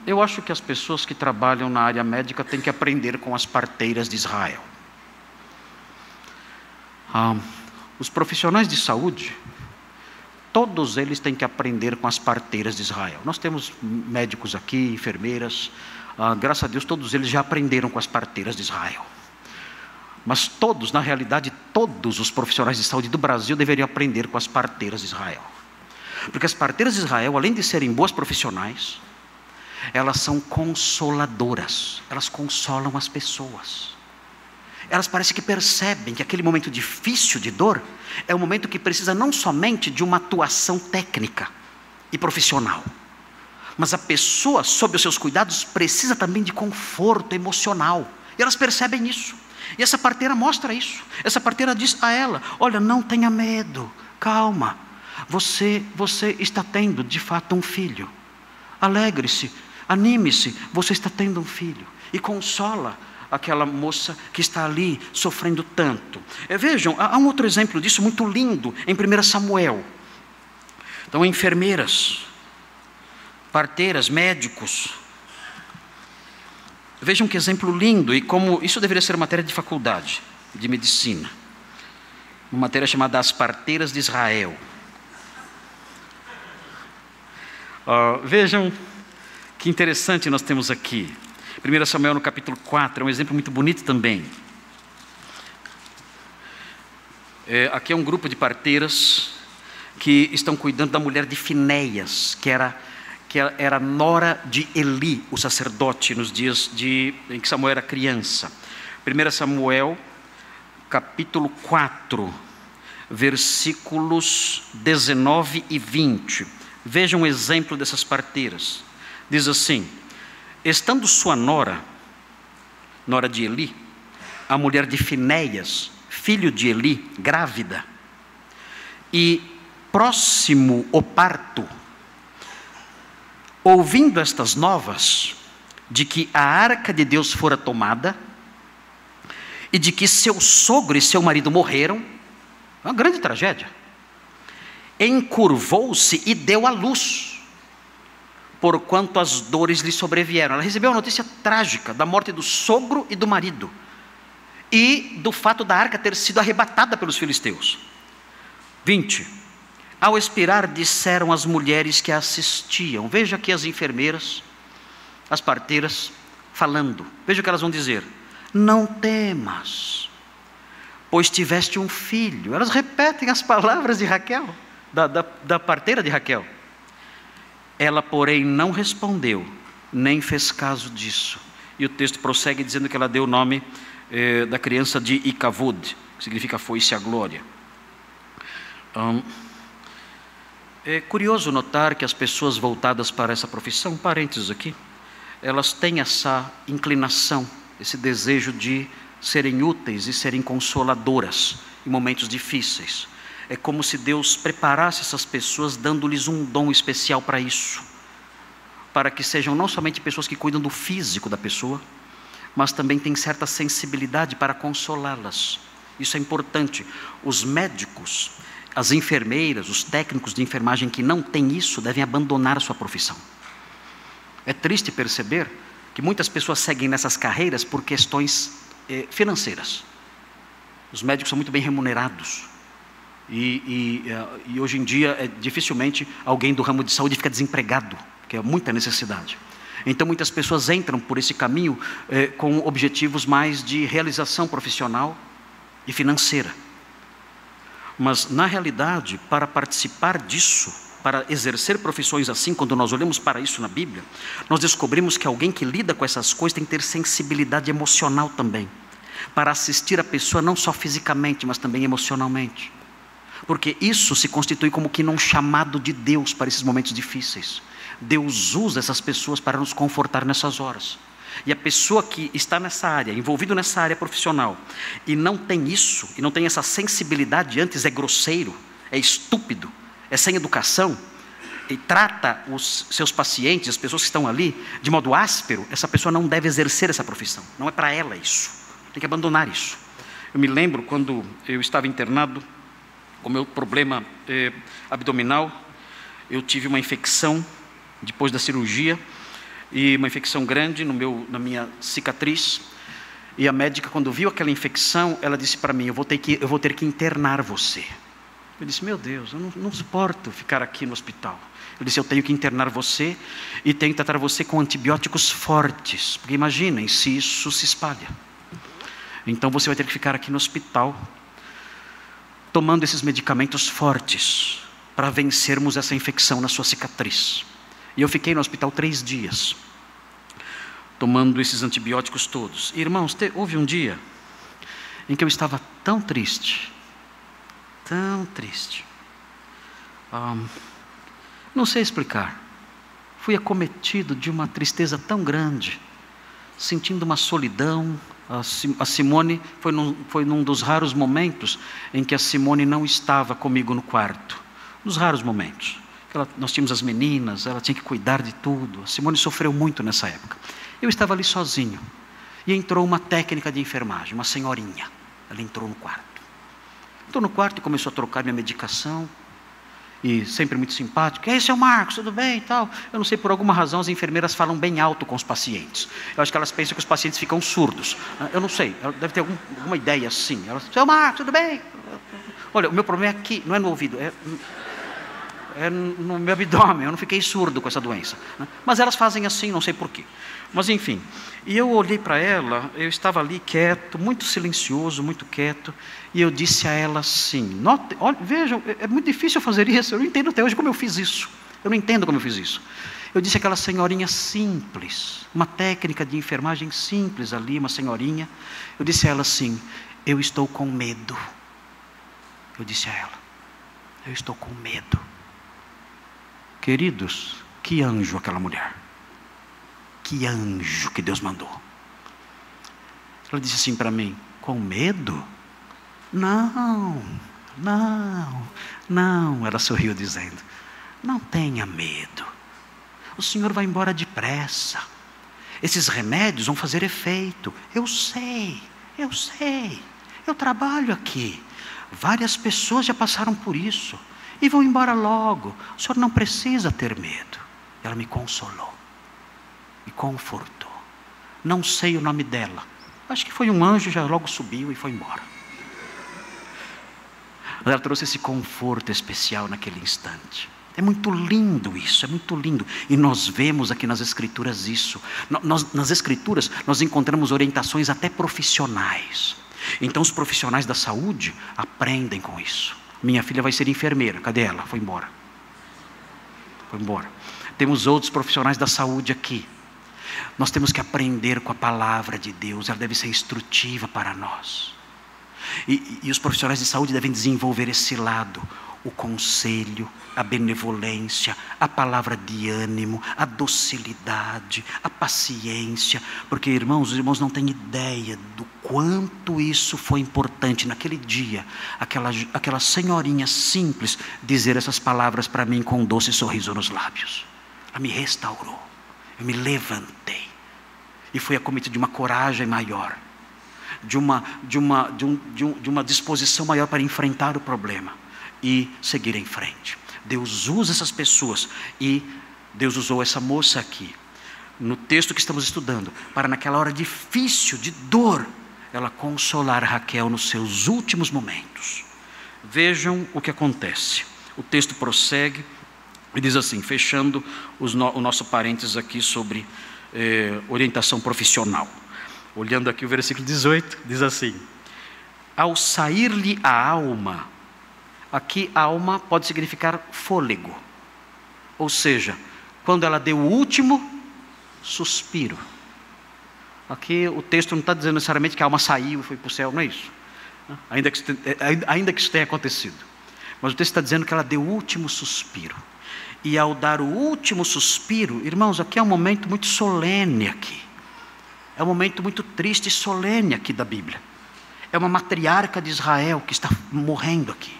Eu acho que as pessoas que trabalham na área médica têm que aprender com as parteiras de Israel. Os profissionais de saúde, todos eles têm que aprender com as parteiras de Israel. Nós temos médicos aqui, enfermeiras, graças a Deus todos eles já aprenderam com as parteiras de Israel. Mas todos, na realidade, todos os profissionais de saúde do Brasil deveriam aprender com as parteiras de Israel. Porque as parteiras de Israel, além de serem boas profissionais, elas são consoladoras, elas consolam as pessoas. Elas parecem que percebem que aquele momento difícil de dor é um momento que precisa não somente de uma atuação técnica e profissional, mas a pessoa, sob os seus cuidados, precisa também de conforto emocional. E elas percebem isso. E essa parteira mostra isso. Essa parteira diz a ela: olha, não tenha medo, calma. Você está tendo de fato um filho. Alegre-se, anime-se, você está tendo um filho. E consola aquela moça que está ali sofrendo tanto. Vejam, há um outro exemplo disso muito lindo em 1 Samuel. Então, enfermeiras, parteiras, médicos. Vejam que exemplo lindo, e como isso deveria ser matéria de faculdade de medicina. Uma matéria chamada As Parteiras de Israel. Vejam que interessante nós temos aqui. 1 Samuel no capítulo 4, é um exemplo muito bonito também. Aqui é um grupo de parteiras que estão cuidando da mulher de Finéias, que era nora de Eli, o sacerdote, nos dias em que Samuel era criança. 1 Samuel, capítulo 4, versículos 19 e 20. Vejam um exemplo dessas parteiras. Diz assim: estando sua nora de Eli, a mulher de Finéias, filho de Eli, grávida, e próximo o parto, ouvindo estas novas, de que a arca de Deus fora tomada, e de que seu sogro e seu marido morreram, uma grande tragédia, encurvou-se e deu à luz, porquanto as dores lhe sobrevieram. Ela recebeu a notícia trágica da morte do sogro e do marido, e do fato da arca ter sido arrebatada pelos filisteus. 20. Ao expirar, disseram as mulheres que a assistiam. Veja aqui as enfermeiras, as parteiras, falando. Veja o que elas vão dizer: não temas, pois tiveste um filho. Elas repetem as palavras de Raquel, da parteira de Raquel. Ela, porém, não respondeu, nem fez caso disso. E o texto prossegue dizendo que ela deu o nome da criança de Icavod, que significa foi-se a glória. É curioso notar que as pessoas voltadas para essa profissão, parênteses aqui, elas têm essa inclinação, esse desejo de serem úteis e serem consoladoras em momentos difíceis. É como se Deus preparasse essas pessoas, dando-lhes um dom especial para isso, para que sejam não somente pessoas que cuidam do físico da pessoa, mas também têm certa sensibilidade para consolá-las. Isso é importante. Os médicos, as enfermeiras, os técnicos de enfermagem que não têm isso, devem abandonar a sua profissão. É triste perceber que muitas pessoas seguem nessas carreiras por questões financeiras. Os médicos são muito bem remunerados. E hoje em dia, dificilmente alguém do ramo de saúde fica desempregado, porque é muita necessidade. Então muitas pessoas entram por esse caminho com objetivos mais de realização profissional e financeira. Mas na realidade, para participar disso, para exercer profissões assim, quando nós olhamos para isso na Bíblia, nós descobrimos que alguém que lida com essas coisas tem que ter sensibilidade emocional também, para assistir a pessoa não só fisicamente, mas também emocionalmente. Porque isso se constitui como que num chamado de Deus para esses momentos difíceis. Deus usa essas pessoas para nos confortar nessas horas. E a pessoa que está nessa área, envolvido nessa área profissional, e não tem isso, e não tem essa sensibilidade, antes é grosseiro, é estúpido, é sem educação, e trata os seus pacientes, as pessoas que estão ali, de modo áspero, essa pessoa não deve exercer essa profissão. Não é para ela isso. Tem que abandonar isso. Eu me lembro quando eu estava internado com meu problema abdominal, eu tive uma infecção depois da cirurgia, e uma infecção grande na minha cicatriz, e a médica, quando viu aquela infecção, ela disse para mim: eu vou ter que internar você. Eu disse: meu Deus, eu não suporto ficar aqui no hospital. Eu disse: eu tenho que internar você e tenho que tratar você com antibióticos fortes, porque imaginem se isso se espalha. Então você vai ter que ficar aqui no hospital, tomando esses medicamentos fortes, para vencermos essa infecção na sua cicatriz. E eu fiquei no hospital 3 dias, tomando esses antibióticos todos. Irmãos, houve um dia em que eu estava tão triste, não sei explicar. Fui acometido de uma tristeza tão grande, sentindo uma solidão. A Simone, foi num dos raros momentos em que a Simone não estava comigo no quarto. Nos raros momentos. Nós tínhamos as meninas, ela tinha que cuidar de tudo. A Simone sofreu muito nessa época. Eu estava ali sozinho. E entrou uma técnica de enfermagem, uma senhorinha. Ela entrou no quarto. Entrou no quarto e começou a trocar minha medicação. E sempre muito simpático. Esse é o Marcos, tudo bem e tal. Eu não sei, por alguma razão as enfermeiras falam bem alto com os pacientes. Eu acho que elas pensam que os pacientes ficam surdos. Eu não sei, ela deve ter alguma ideia assim. Elas, seu Marcos, tudo bem? Olha, o meu problema é aqui, não é no ouvido, é no meu abdômen. Eu não fiquei surdo com essa doença. Mas elas fazem assim, não sei porquê. Mas enfim, e eu olhei para ela, eu estava ali quieto, muito silencioso, muito quieto, e eu disse a ela assim, olha, vejam, é muito difícil fazer isso, eu não entendo até hoje como eu fiz isso, eu não entendo como eu fiz isso. Eu disse àquela senhorinha simples, uma técnica de enfermagem simples ali, uma senhorinha, eu disse a ela assim, eu estou com medo. Eu disse a ela, eu estou com medo. Queridos, que anjo aquela mulher. Que anjo que Deus mandou. Ela disse assim para mim, com medo? Não. Ela sorriu dizendo, não tenha medo. O Senhor vai embora depressa. Esses remédios vão fazer efeito. Eu sei. Eu trabalho aqui. Várias pessoas já passaram por isso. E vão embora logo. O Senhor não precisa ter medo. Ela me consolou. Me confortou. Não sei o nome dela. Acho que foi um anjo, já logo subiu e foi embora. Ela trouxe esse conforto especial naquele instante. É muito lindo isso, é muito lindo. E nós vemos aqui nas Escrituras isso. Nas Escrituras nós encontramos orientações até profissionais. Então os profissionais da saúde aprendem com isso. Minha filha vai ser enfermeira. Cadê ela? Foi embora. Temos outros profissionais da saúde aqui. Nós temos que aprender com a palavra de Deus, ela deve ser instrutiva para nós. E os profissionais de saúde devem desenvolver esse lado, o conselho, a benevolência, a palavra de ânimo, a docilidade, a paciência, porque irmãos, os irmãos não têm ideia do quanto isso foi importante naquele dia, aquela senhorinha simples dizer essas palavras para mim com um doce sorriso nos lábios. Ela me restaurou. Eu me levantei e fui acometido de uma coragem maior, de uma disposição maior para enfrentar o problema e seguir em frente. Deus usa essas pessoas e Deus usou essa moça aqui, no texto que estamos estudando, para naquela hora difícil, de dor, ela consolar Raquel nos seus últimos momentos. Vejam o que acontece. O texto prossegue. E diz assim, fechando o nosso parênteses aqui sobre orientação profissional. Olhando aqui o versículo 18, diz assim, ao sair-lhe a alma, aqui alma pode significar fôlego. Ou seja, quando ela deu o último suspiro. Aqui o texto não está dizendo necessariamente que a alma saiu e foi para o céu, não é isso. Ainda que isso tenha acontecido. Mas o texto está dizendo que ela deu o último suspiro. E ao dar o último suspiro, irmãos, aqui é um momento muito solene aqui. É um momento muito triste e solene aqui da Bíblia. É uma matriarca de Israel que está morrendo aqui.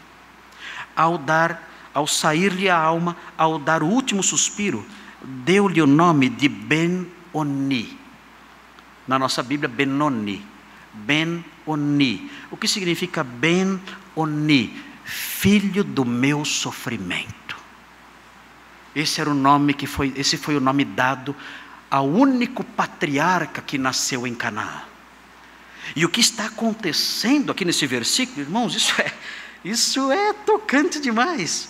Ao sair-lhe a alma, ao dar o último suspiro, deu-lhe o nome de Ben-Oni. Na nossa Bíblia, Benoni. Ben-Oni. O que significa Ben-Oni? Filho do meu sofrimento. Esse foi o nome dado ao único patriarca que nasceu em Canaã. E o que está acontecendo aqui nesse versículo, irmãos, isso é tocante demais.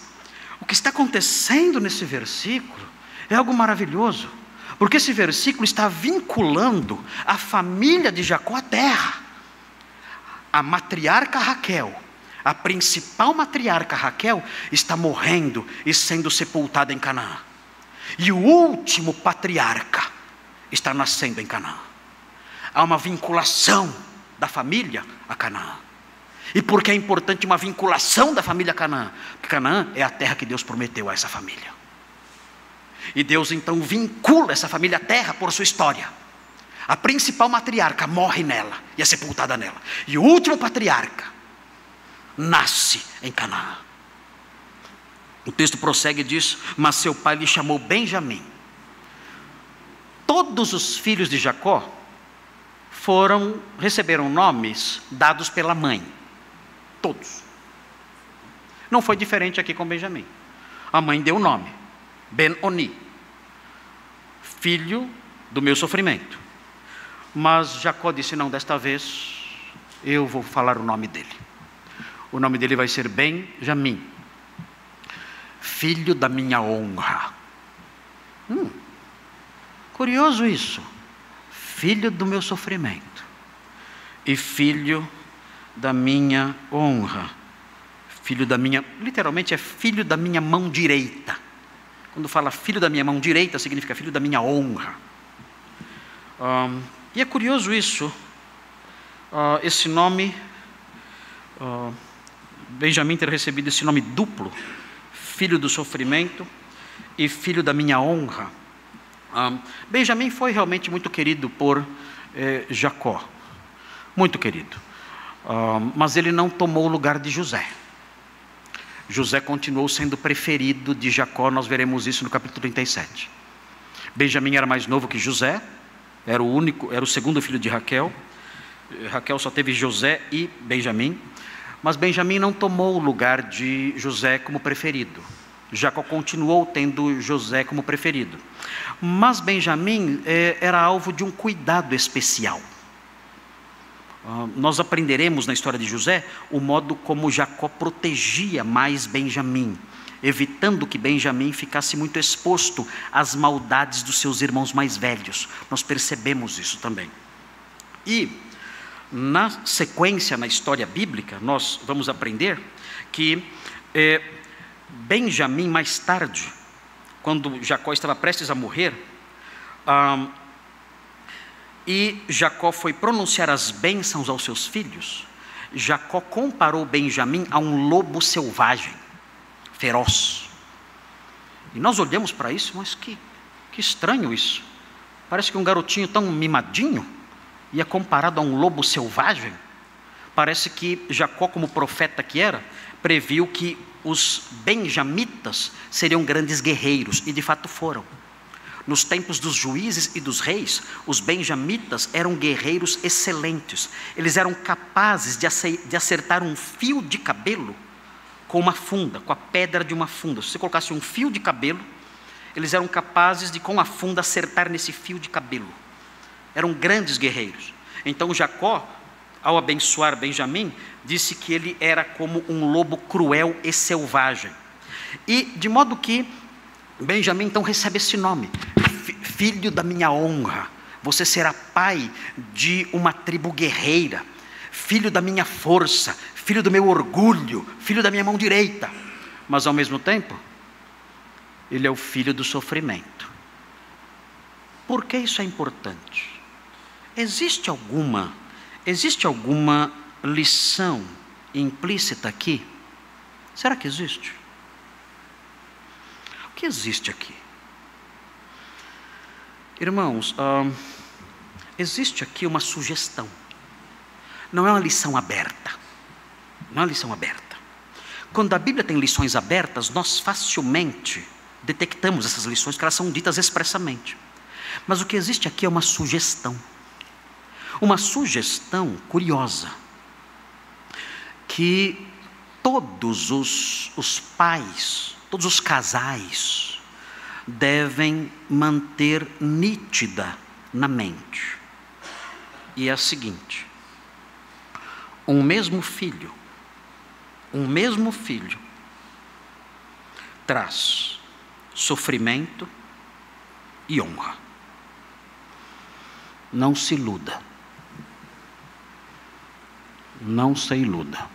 O que está acontecendo nesse versículo é algo maravilhoso, porque esse versículo está vinculando a família de Jacó à terra. A matriarca Raquel, a principal matriarca Raquel, está morrendo e sendo sepultada em Canaã. E o último patriarca está nascendo em Canaã. Há uma vinculação da família a Canaã. E por que é importante uma vinculação da família a Canaã? Porque Canaã é a terra que Deus prometeu a essa família. E Deus então vincula essa família à terra por sua história. A principal matriarca morre nela e é sepultada nela. E o último patriarca nasce em Canaã. O texto prossegue e diz: mas seu pai lhe chamou Benjamim. Todos os filhos de Jacó receberam nomes dados pela mãe. Todos. Não foi diferente aqui com Benjamim. A mãe deu o nome, Ben-Oni, filho do meu sofrimento. Mas Jacó disse, não, desta vez eu vou falar o nome dele. O nome dele vai ser Benjamim, filho da minha honra. Curioso isso. Filho do meu sofrimento e filho da minha honra. Filho da minha, literalmente é filho da minha mão direita. Quando fala filho da minha mão direita, significa filho da minha honra. E é curioso isso, esse nome, Benjamim ter recebido esse nome duplo, filho do sofrimento e filho da minha honra. Benjamim foi realmente muito querido por Jacó, muito querido, mas ele não tomou o lugar de José. José continuou sendo preferido de Jacó, nós veremos isso no capítulo 37. Benjamim era mais novo que José, era o segundo filho de Raquel. Raquel só teve José e Benjamim, mas Benjamim não tomou o lugar de José como preferido. Jacó continuou tendo José como preferido, mas Benjamim era alvo de um cuidado especial. Nós aprenderemos na história de José o modo como Jacó protegia mais Benjamim, evitando que Benjamim ficasse muito exposto às maldades dos seus irmãos mais velhos. Nós percebemos isso também. E na sequência, na história bíblica, nós vamos aprender que Benjamim, mais tarde, quando Jacó estava prestes a morrer, e Jacó foi pronunciar as bênçãos aos seus filhos, Jacó comparou Benjamim a um lobo selvagem, feroz. E nós olhamos para isso, mas que estranho isso. Parece que um garotinho tão mimadinho e é comparado a um lobo selvagem. Parece que Jacó, como profeta que era, previu que os benjamitas seriam grandes guerreiros, e de fato foram. Nos tempos dos juízes e dos reis, os benjamitas eram guerreiros excelentes. Eles eram capazes de acertar um fio de cabelo com uma funda, com a pedra de uma funda. Se você colocasse um fio de cabelo, eles eram capazes de, com a funda, acertar nesse fio de cabelo. Eram grandes guerreiros. Então Jacó, ao abençoar Benjamim, disse que ele era como um lobo cruel e selvagem. E de modo que Benjamim então recebe esse nome, filho da minha honra. Você será pai de uma tribo guerreira, filho da minha força, filho do meu orgulho, filho da minha mão direita. Mas ao mesmo tempo, ele é o filho do sofrimento. Por que isso é importante? Existe alguma lição implícita aqui? Será que existe? O que existe aqui? Irmãos, existe aqui uma sugestão. Não é uma lição aberta. Não é uma lição aberta. Quando a Bíblia tem lições abertas, nós facilmente detectamos essas lições, porque elas são ditas expressamente. Mas o que existe aqui é uma sugestão. Uma sugestão curiosa. Que todos os pais, todos os casais, devem manter nítida na mente. E é a seguinte: um mesmo filho traz sofrimento e honra. Não se iluda. Não se iluda.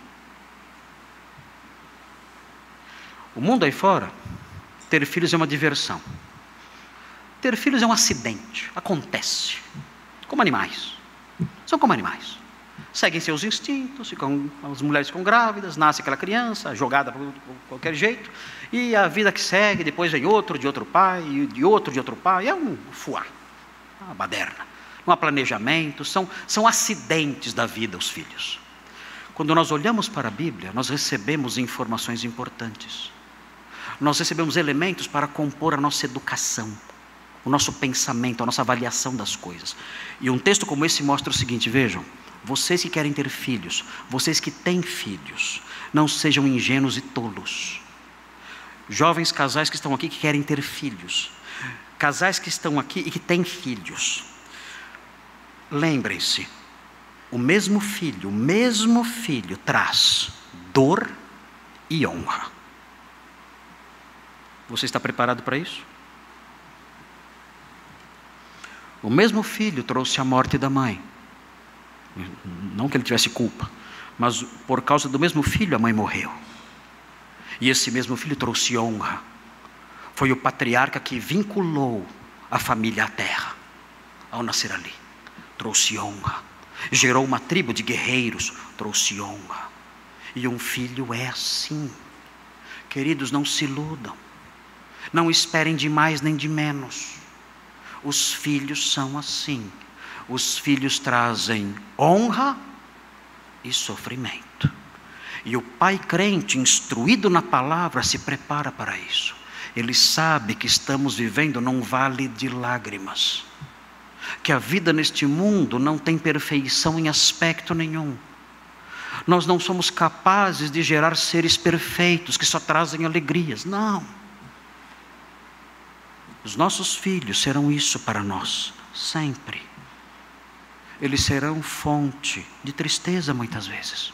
O mundo aí fora, ter filhos é uma diversão. Ter filhos é um acidente, acontece. Como animais. São como animais. Seguem seus instintos, as mulheres ficam grávidas, nasce aquela criança, jogada por qualquer jeito, e a vida que segue, depois vem outro de outro pai, e de outro pai, é um fuá, uma baderna. Não há planejamento, são acidentes da vida os filhos. Quando nós olhamos para a Bíblia, nós recebemos informações importantes. Nós recebemos elementos para compor a nossa educação o nosso pensamento, a nossa avaliação das coisas. E um texto como esse mostra o seguinte, vejam, vocês que querem ter filhos, vocês que têm filhos, não sejam ingênuos e tolos. Jovens casais que estão aqui que querem ter filhos, casais que estão aqui e que têm filhos, lembrem-se, o mesmo filho traz dor e honra. Você está preparado para isso? O mesmo filho trouxe a morte da mãe. Não que ele tivesse culpa, mas por causa do mesmo filho a mãe morreu. E esse mesmo filho trouxe honra. Foi o patriarca que vinculou a família à terra, ao nascer ali. Trouxe honra. Gerou uma tribo de guerreiros, trouxe honra. E um filho é assim. Queridos, não se iludam. Não esperem de mais nem de menos. Os filhos são assim. Os filhos trazem honra e sofrimento. E o pai crente, instruído na palavra, se prepara para isso. Ele sabe que estamos vivendo num vale de lágrimas. Que a vida neste mundo não tem perfeição em aspecto nenhum. Nós não somos capazes de gerar seres perfeitos que só trazem alegrias. Não. Os nossos filhos serão isso para nós, sempre. Eles serão fonte de tristeza muitas vezes,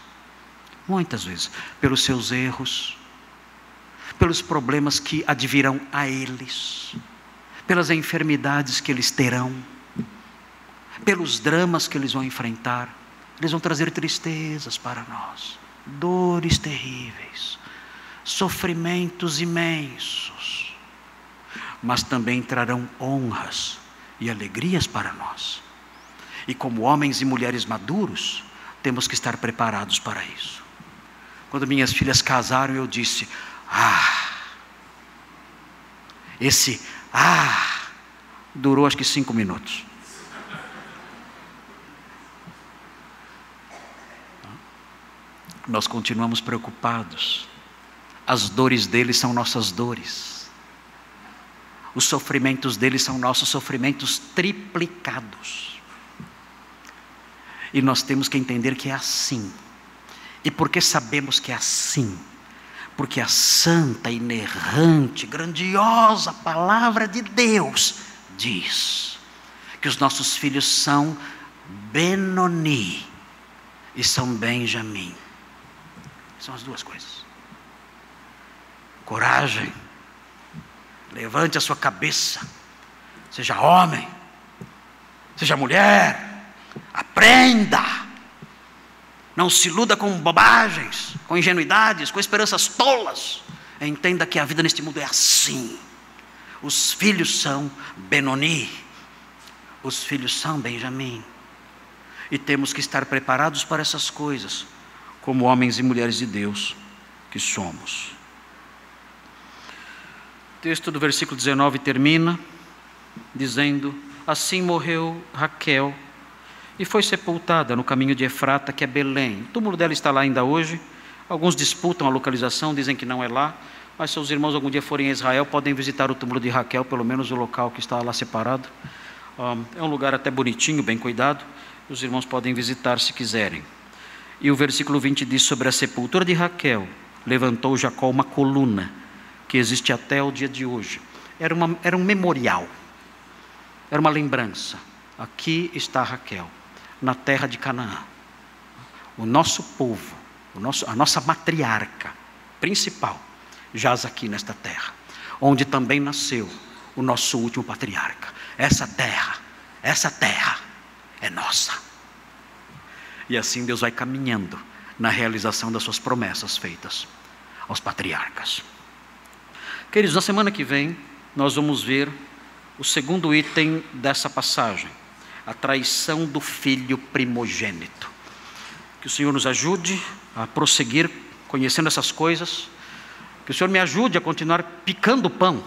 pelos seus erros, pelos problemas que advirão a eles, pelas enfermidades que eles terão, pelos dramas que eles vão enfrentar. Eles vão trazer tristezas para nós, dores terríveis, sofrimentos imensos, mas também trarão honras e alegrias para nós. E como homens e mulheres maduros, temos que estar preparados para isso. Quando minhas filhas casaram, eu disse, esse durou acho que 5 minutos. Nós continuamos preocupados. As dores deles são nossas dores. Os sofrimentos deles são nossos sofrimentos triplicados. E nós temos que entender que é assim. E por que sabemos que é assim? Porque a santa, inerrante, grandiosa palavra de Deus diz que os nossos filhos são Benoni e são Benjamim. São as duas coisas. Coragem. Levante a sua cabeça. Seja homem. Seja mulher. Aprenda. Não se iluda com bobagens, com ingenuidades, com esperanças tolas. Entenda que a vida neste mundo é assim. Os filhos são Benoni. Os filhos são Benjamim. E temos que estar preparados para essas coisas, como homens e mulheres de Deus que somos. O texto do versículo 19 termina dizendo: assim morreu Raquel e foi sepultada no caminho de Efrata, que é Belém. O túmulo dela está lá ainda hoje. Alguns disputam a localização, dizem que não é lá, mas se os irmãos algum dia forem a Israel, podem visitar o túmulo de Raquel, pelo menos o local que está lá separado. É um lugar até bonitinho, bem cuidado. Os irmãos podem visitar se quiserem. E o versículo 20 diz sobre a sepultura de Raquel: levantou Jacó uma coluna, que existe até o dia de hoje. Era um memorial, era uma lembrança. Aqui está Raquel, na terra de Canaã. O nosso povo, a nossa matriarca principal, jaz aqui nesta terra, onde também nasceu o nosso último patriarca. Essa terra é nossa. E assim Deus vai caminhando na realização das suas promessas feitas aos patriarcas. Queridos, na semana que vem nós vamos ver o segundo item dessa passagem: a traição do filho primogênito. Que o Senhor nos ajude a prosseguir conhecendo essas coisas. Que o Senhor me ajude a continuar picando o pão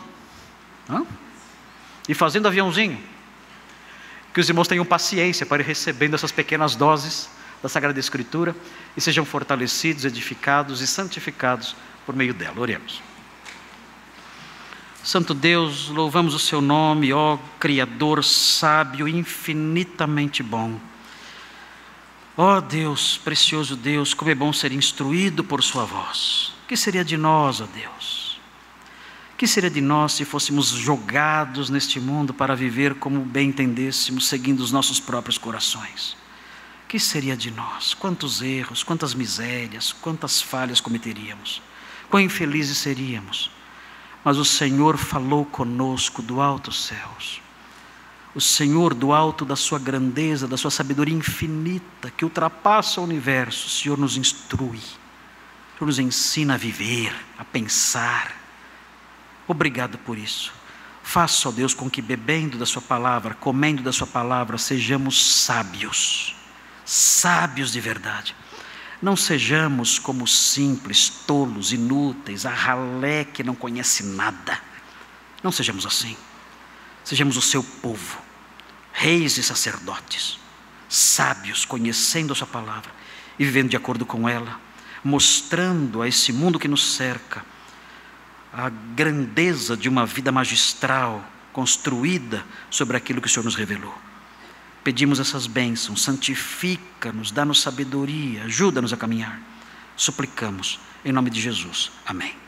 e fazendo aviãozinho. Que os irmãos tenham paciência para ir recebendo essas pequenas doses da Sagrada Escritura e sejam fortalecidos, edificados e santificados por meio dela. Oremos. Santo Deus, louvamos o seu nome, ó Criador sábio, infinitamente bom. Ó Deus, precioso Deus, como é bom ser instruído por sua voz. Que seria de nós, ó Deus? Que seria de nós se fôssemos jogados neste mundo para viver como bem entendêssemos, seguindo os nossos próprios corações? Que seria de nós? Quantos erros, quantas misérias, quantas falhas cometeríamos? Quão infelizes seríamos? Mas o Senhor falou conosco do alto dos céus. O Senhor, do alto da sua grandeza, da sua sabedoria infinita, que ultrapassa o universo, o Senhor nos instrui, o Senhor nos ensina a viver, a pensar. Obrigado por isso. Faça, ó Deus, com que bebendo da sua palavra, comendo da sua palavra, sejamos sábios, sábios de verdade. Não sejamos como simples, tolos, inúteis, a ralé que não conhece nada. Não sejamos assim. Sejamos o seu povo, reis e sacerdotes, sábios, conhecendo a sua palavra e vivendo de acordo com ela, mostrando a esse mundo que nos cerca a grandeza de uma vida magistral, construída sobre aquilo que o Senhor nos revelou. Pedimos essas bênçãos, santifica-nos, dá-nos sabedoria, ajuda-nos a caminhar. Suplicamos, em nome de Jesus. Amém.